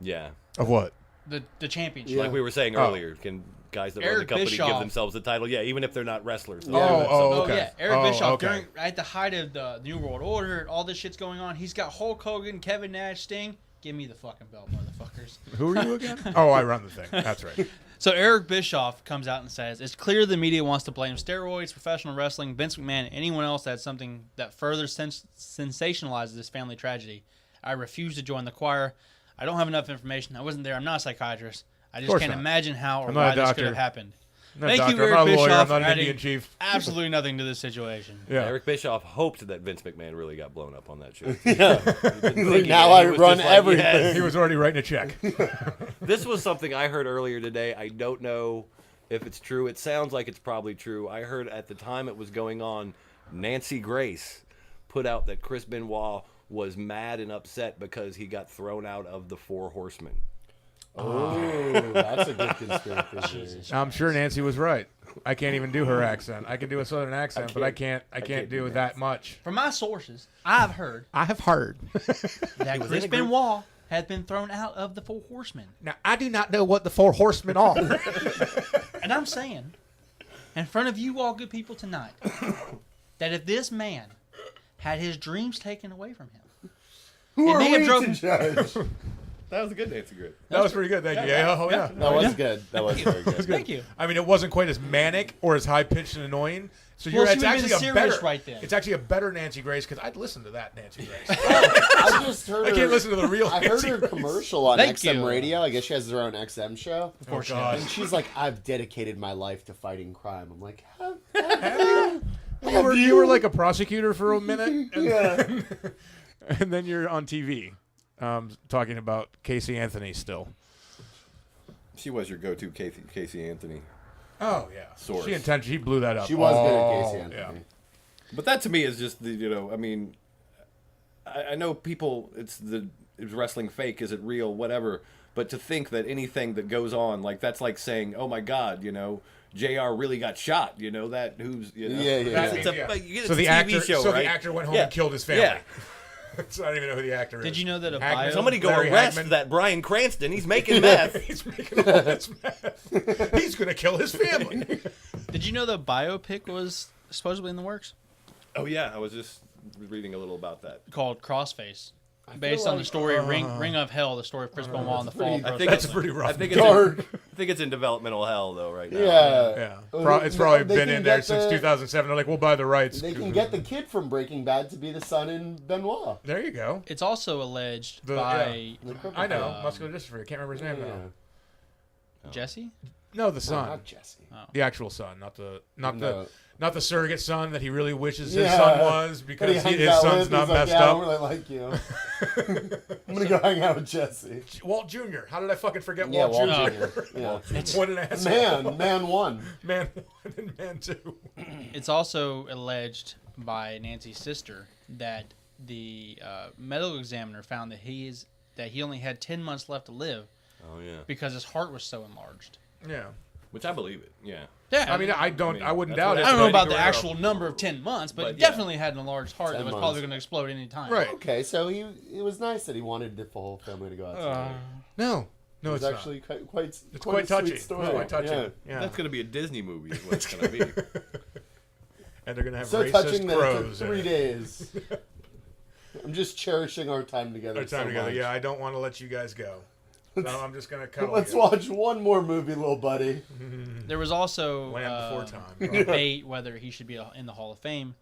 Yeah. Of what? the championship. Like we were saying earlier, can guys that run the Eric company Bischoff. give themselves the title? Yeah, even if they're not wrestlers. Yeah. Okay. Yeah, Eric Oh, Bischoff okay. at the height of the New World Order, all this shit's going on. He's got Hulk Hogan, Kevin Nash, Sting. Give me the fucking belt, motherfuckers. Who are you again? Oh, I run the thing. That's right. So Eric Bischoff comes out and says, "It's clear the media wants to blame steroids, professional wrestling, Vince McMahon, and anyone else that's something that further sensationalizes this family tragedy. I refuse to join the choir. I don't have enough information. I wasn't there. I'm not a psychiatrist. I just course can't not. imagine how or I'm not why a this doctor. could have happened." I'm not a Thank doctor, you, I'm Eric not a lawyer. Bischoff, I'm for not an adding Indian chief. absolutely nothing to this situation. Yeah. Eric Bischoff hoped that Vince McMahon really got blown up on that show. Like, now I run everything. He was already writing a check. This was something I heard earlier today. I don't know if it's true. It sounds like it's probably true. I heard at the time it was going on, Nancy Grace put out that Chris Benoit was mad and upset because he got thrown out of the Four Horsemen. Oh, that's a good conspiracy theory. I'm sure Nancy was right. I can't even do her accent. I can do a southern accent, but I can't do that much. From my sources, I've heard I have heard. that was Chris in a group. Benoit has been thrown out of the Four Horsemen. Now, I do not know what the Four Horsemen are. And I'm saying, in front of you all good people tonight, that if this man had his dreams taken away from him, Who It are may have we drove- to judge? That was a good Nancy Grace. That was pretty good. Thank you. Yeah. Oh, yeah. That was good. That was very good. thank you. I mean, it wasn't quite as manic or as high pitched and annoying. So Well, she it's would've been actually a serious better. right then. It's actually a better Nancy Grace because I'd listen to that Nancy Grace. I just heard I her. can't listen to the real I heard Nancy her Grace. commercial on Thank XM you. radio. I guess she has her own XM show. Of course, Oh, God. And she's like, I've dedicated my life to fighting crime. I'm like, You were like a prosecutor for a minute, and, yeah. and then you're on TV talking about Casey Anthony still. She was your go-to Casey Anthony. Oh, yeah. Source. She blew that up. She was good at Oh, Casey Anthony. yeah. But that to me is just the, I mean, I know people, is wrestling fake, is it real, whatever. But to think that anything that goes on, like, that's like saying, oh my God, JR really got shot, that who's, Yeah. It's Yeah. it's So a the TV actor, show, so right? the actor went home Yeah. and killed his family. Yeah. So I don't even know who the actor is. Did you know that a Hackman? bio? Somebody go Larry arrest Hagman. that Bryan Cranston. He's making meth. He's making all this meth. He's gonna kill his family. Did you know the biopic was supposedly in the works? Oh, yeah. I was just reading a little about that. Called Crossface, based on the story Ring of Hell, the story of Chris Benoit and the fall. Of I Pro think That's Wrestling. pretty rough. I think it's Dark. I think it's in developmental hell, though, right now. Yeah. Yeah, it's probably They been can in there get since the- 2007. They're like, we'll buy the rights. They can get the kid from Breaking Bad to be the son in Benoit. There you go. It's also alleged The- by I know muscular dystrophy. I can't remember his name Yeah. now. Jesse. No, the No, son, not Jesse. the actual son, not No. the surrogate son that he really wishes his Yeah. son was But because hangs his out son's with, not he's like, messed yeah, I up. don't really like you. I'm gonna go hang out with Jesse. Walt Jr. How did I fucking forget Yeah, Walt Walt Jr.? Jr. Yeah. What an asshole. Man one. Man 1 and Man 2. It's also alleged by Nancy's sister that the medical examiner found that he only had 10 months left to live Oh, yeah. because his heart was so enlarged. Yeah. Which I believe it, yeah. Yeah, I mean, I wouldn't that's doubt what it. I don't know but- about the actual number of 10 months, but it yeah. definitely had an enlarged heart that 10 was months. probably going to explode any time. Right. Okay, so it was nice that he wanted the whole family to go out together. No. No, It it's was not. actually quite It's quite quite a touching. sweet story. It's quite touching. Yeah. Yeah. That's going to be a Disney movie is what it's going to be. And they're going to have So racist touching that it took crows. in 3 it. days. I'm just cherishing our time together. Our time so together. much. Yeah, I don't want to let you guys go. So I'm just going to cuddle Let's you. watch one more movie, little buddy. There was also Land Before Time. debate whether he should be in the Hall of Fame,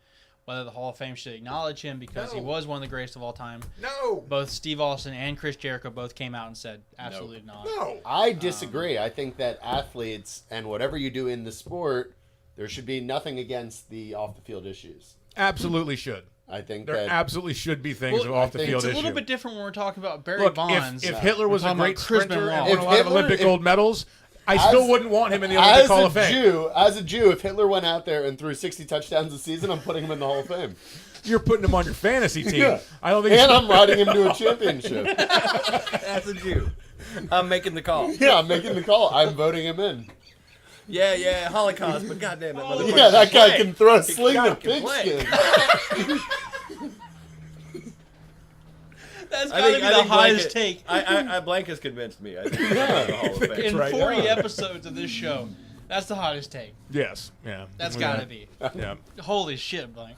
whether the Hall of Fame should acknowledge him because he No. was one of the greatest of all time. No. Both Steve Austin and Chris Jericho both came out and said absolutely not. No. I disagree. I think that athletes and whatever you do in the sport, there should be nothing against the off the field issues. Absolutely should. I think There that absolutely should be things Well, of off the I think field It's a issue. little bit different when we're talking about Barry Look, Bonds. if Hitler was We're a talking great about Chris sprinter Benoit. and won If a lot of Hitler- Olympic if- gold medals, I still wouldn't want him in the Olympic Hall of Fame. As a Jew, if Hitler went out there and threw 60 touchdowns a season, I'm putting him in the Hall of Fame. You're putting him on your fantasy team. Yeah. I don't think. And I'm riding him to a championship. That's a Jew. I'm making the call. Yeah, I'm making the call. I'm voting him in. Yeah, Holocaust, but goddamn it, motherfucker. Yeah, that guy Play. can throw a He sling to can play. pigskin. That's gotta be the highest take. Blanca's convinced me. I think he's in the Hall of Fame. In right. 40 episodes of this show, that's the hottest take. Yes. Yeah. That's gotta be. Yeah. Holy shit, Blank.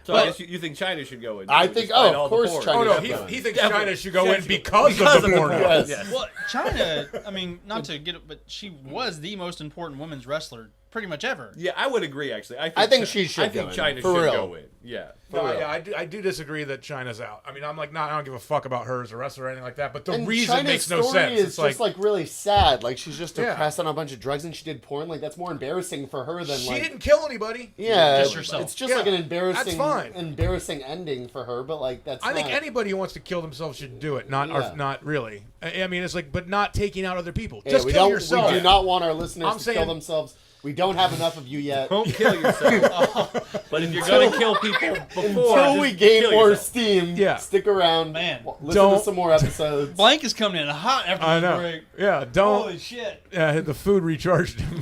So I guess you think China should go in? I think- despite oh, all of the course porn. China- Oh no, Definitely. he thinks Definitely. China should go in Because because of of the the porno. porn. Yes. Yes. Well, China, I mean, not to get it, but she was the most important women's wrestler pretty much ever. Yeah, I would agree. Actually, I think she should I think go in. China For should real. go in. Yeah. No, real. yeah, I do disagree that China's out. I mean, I'm like, I don't give a fuck about her as a wrestler or anything like that. But the And reason China's makes no story sense. is It's just like really sad. Like she's just Yeah. depressed on a bunch of drugs and she did porn. Like that's more embarrassing for her than she like. didn't kill anybody. Yeah, Just herself. it's just Yeah, like an that's fine. embarrassing ending for her. But like that's. I think not- anybody who wants to kill themselves should do it. Not, Yeah. or, not really. I mean, it's like, but not taking out other people. Yeah, Just we kill don't. yourself. We do not want our listeners I'm to saying- kill themselves. We don't have enough of you yet. Don't kill yourself. But if you're gonna kill people before, Until we just gain kill more yourself. steam, Yeah. stick around. Man. Listen Don't- to some more episodes. Blank is coming in hot after I this know. break. Yeah, don't. Holy shit. The food recharged him.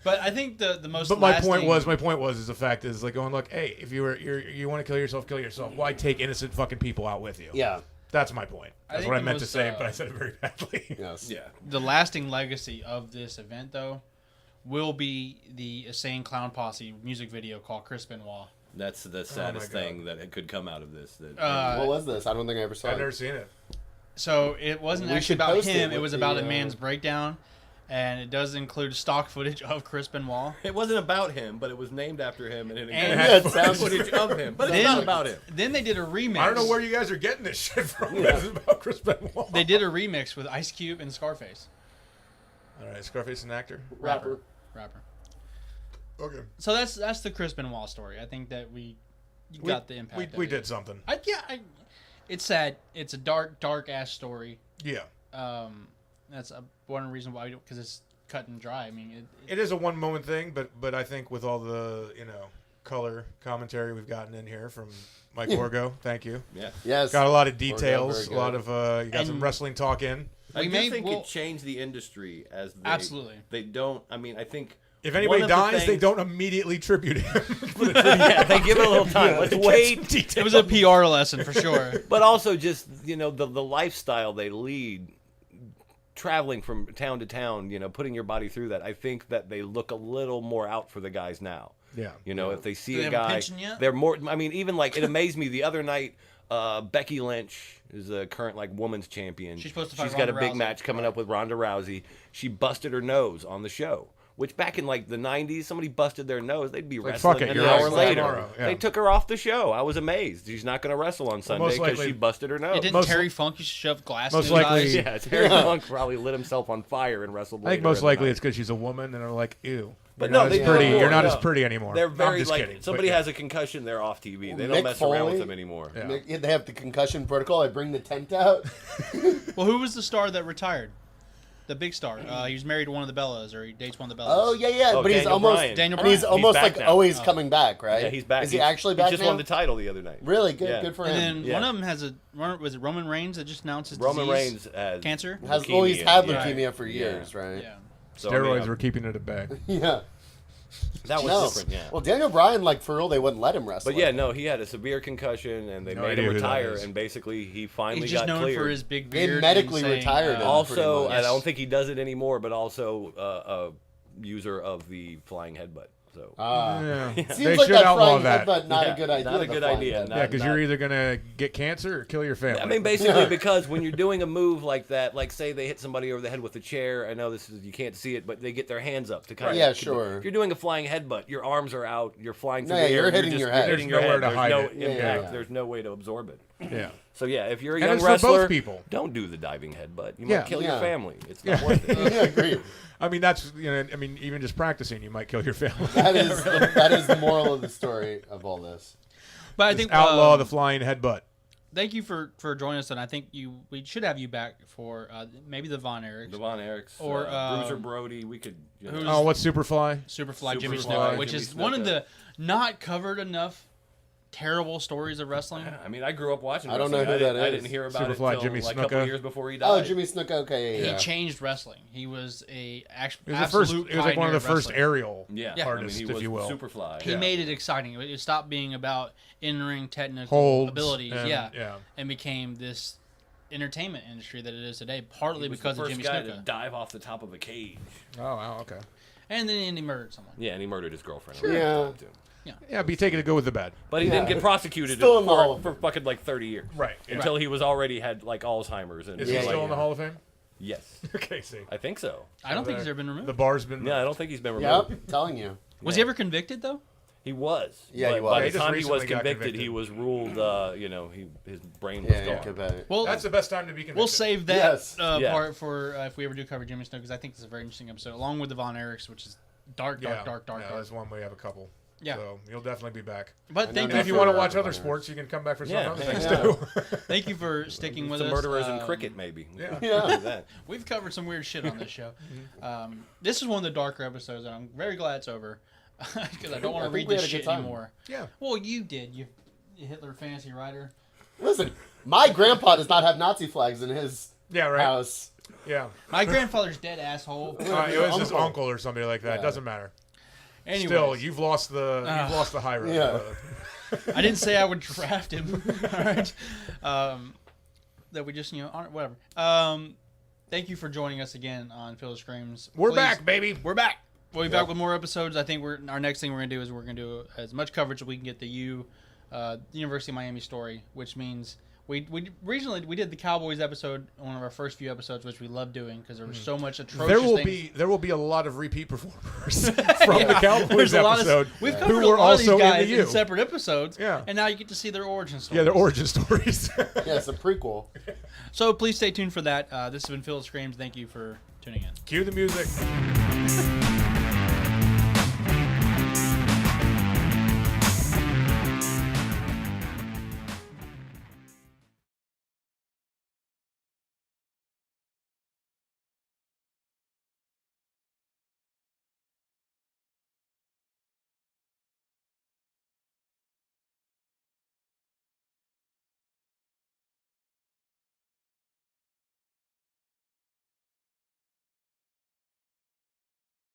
But I think the most But my lasting, point was, is the fact is like going, look, hey, if you want to kill yourself, kill yourself. Why take innocent fucking people out with you? Yeah. That's my point. I That's think what I the meant to most, say, but I said it very badly. Yes. Yeah. the lasting legacy of this event, though, will be the Insane Clown Posse music video called Chris Benoit. That's the saddest thing that it could come out of this. That What was this? I don't think I ever saw I've it. never seen it. So it wasn't We actually should about post it him. It with was the, about a man's breakdown, and it does include stock footage of Chris Benoit. it wasn't about him, but it was named after him, and it And- Yeah, had it sounds. footage of him. But it's Then- not about him. Then they did a remix. I don't know where you guys are getting this shit from. This is about Chris Benoit. They did a remix with Ice Cube and Scarface. All right, Scarface is an actor. Rapper. Okay. So that's the Chris Benoit story. I think that we got the impact. We of did it. something. It's sad. It's a dark ass story. Yeah. That's one reason why, because it's cut and dry. I mean, It is a one moment thing, but I think with all the color commentary we've gotten in here from Mike Orgo, thank you. Yeah. Yes. Got a lot of Orgo, details, very a lot good. of you got some And- wrestling talk in. I We do may- think we'll- it changed the industry as they, Absolutely. They don't. I mean, I think If anybody one of the dies, they things- don't immediately tribute him. yeah, they give it a little time. Let's wait. it was a PR lesson for sure. But also just the lifestyle they lead, traveling from town to town, putting your body through that. I think that they look a little more out for the guys now. Yeah. If they see Do they a have a guy, pension yet? they're more. I mean, even like it amazed me the other night. Becky Lynch is a current women's champion. She's supposed to fight She's got a Ronda big Rousey. match coming up with Ronda Rousey. She busted her nose on the show. Which back in like the 90s, somebody busted their nose, they'd be Like, wrestling fuck it, an you're hour wrestling later. tomorrow, yeah. They took her off the show. I was amazed. She's not going to wrestle on Sunday most because likely- she busted her nose. Didn't Most- Terry Funk used to shove glass most in his likely- eyes? Yeah, Terry Funk probably lit himself on fire and wrestled. I think later most in the likely night. it's because she's a woman, and they're like, ew. But You're no, not they as do pretty. it more, You're not no. as pretty anymore. They're I'm very just like kidding, somebody but has a concussion, they're off TV. They don't Mick mess around with Foley? them anymore. Yeah. They have the concussion protocol. I bring the tent out. Well, who was the star that retired? The big star. He was married to one of the Bellas, or he dates one of the Bellas. Oh yeah. Oh, But he's Daniel almost. Bryan. Daniel And he's Bryan. almost He's back like now. always coming back, right? Yeah, he's back. Is he actually back He just now? won the title the other night. Really good. Yeah. Good for And him. then Yeah. one of them has was it Roman Reigns that just announced his Roman disease? Reigns has Cancer? He's leukemia, had yeah. leukemia for Yeah. years, right? Yeah. So, Steroids were keeping it at bay. Yeah. that was No. different. Yeah. Well, Daniel Bryan, like for real, they wouldn't let him wrestle. But yeah, no, he had a severe concussion, and they No made idea him who that retire. is. And basically, he finally He's just got known cleared. for his big They beard. medically and saying, retired him. Also, pretty much. I don't think he does it anymore, but also a user of the flying headbutt. So Yeah. Seems They like should that outlaw flying that. headbutt, not Yeah, a good idea. not a the good flying idea, headbutt. not- Yeah, because you're either gonna get cancer or kill your family. I mean, basically, because when you're doing a move like that, like say they hit somebody over the head with a chair. I know this is you can't see it, but they get their hands up to kind of. Yeah, sure. If you're doing a flying headbutt, your arms are out. You're flying through No, the yeah, air. you're hitting just- your head. Hitting There's your nowhere head. to There's hide no it. impact. Yeah. There's no way to absorb it. yeah. So yeah, if you're a And young it's for both wrestler, people. don't do the diving headbutt. You Yeah. might kill Yeah. your family. It's not Yeah. worth it. Yeah, agreed. I mean, that's even just practicing, you might kill your family. That is the moral of the story of all this. But I think Outlaw the flying headbutt. thank you for joining us, and I think we should have you back for maybe the Von Erichs. The Von Erichs, Or, Bruiser Brody. We could. You know, who's- Oh, what's Superfly? Superfly Jimmy Superfly, Snuka, which Jimmy is one of Snuka. the not covered enough terrible stories of wrestling. I mean, I grew up watching. I don't know wrestling. who that I is. didn't hear about Superfly it until Jimmy like a couple Snuka. years before he died. Oh, Jimmy Snuka. Okay, yeah. He changed wrestling. He was a It was the first. absolute It was like one of the pioneer first wrestling. aerial Yeah, artists, I mean, if he you was will. Superfly. He Yeah. made it exciting. It stopped being about in-ring technical Holds abilities, and- and became this entertainment industry that it is today, partly He was because the of first Jimmy guy to Snuka. dive off the top of a cage. Oh, wow, okay. And then he murdered someone. Yeah, and he murdered his girlfriend. Yeah. Yeah, be taking the good with the bad. But he didn't get prosecuted Still in the Hall for of fucking like 30 years. Right. Yeah. Until he was already had like Alzheimer's and Is Yeah, he still yeah. in the Hall of Fame? yes, Okay, see. I think so. I don't think he's ever been removed. The bar's been. Yeah, I don't think he's been removed. Yep, telling you. Was he ever convicted though? He was. Yeah, but he was. By Yeah, he the just time he was recently got convicted, convicted. he was ruled. His brain was Yeah, gone. yeah, good bet. Well, That's the best time to be convicted. we'll save that Yes. Yeah. part for if we ever do cover Jimmy Snuka, because I think it's a very interesting episode, along with the Von Erichs, which is dark. Yeah, dark. That's one way we have a couple. Yeah. So you'll definitely be back. But I thank know And you if you for, want to watch Von other Erichs. sports, you can come back for some Yeah. other things Yeah. too. thank you for sticking with The us. murderers in cricket, maybe. Yeah. Yeah. Do that. We've covered some weird shit on this show. This is one of the darker episodes, and I'm very glad it's over because I don't want I to think read we this had a good shit time. anymore. Yeah. Well, you did. You Hitler fantasy writer. Listen, my grandpa does not have Nazi flags in his Yeah. Right. house. Yeah. My grandfather's dead, asshole. It was his Uncle. uncle or somebody like that. Yeah. Doesn't matter. Anyways, Still, you've lost the high road. Yeah. brother. I didn't say I would draft him. All right. That we just, honor, whatever. Thank you for joining us again on Phil Screams. We're Please- back, baby. We're back. We'll be back with more episodes. I think our next thing we're gonna do is we're gonna do as much coverage as we can get the University of Miami story, which means we recently we did the Cowboys episode, one of our first few episodes, which we love doing because there was so much atrocious. There will be a lot of repeat performers from the Cowboys There's a lot episode we've who covered a were lot of these also guys in the U. in separate episodes. Yeah. And now you get to see their origin story. Yeah, their origin stories. Yeah, it's a prequel. So please stay tuned for that. This has been Phil Screams. Thank you for tuning in. Cue the music.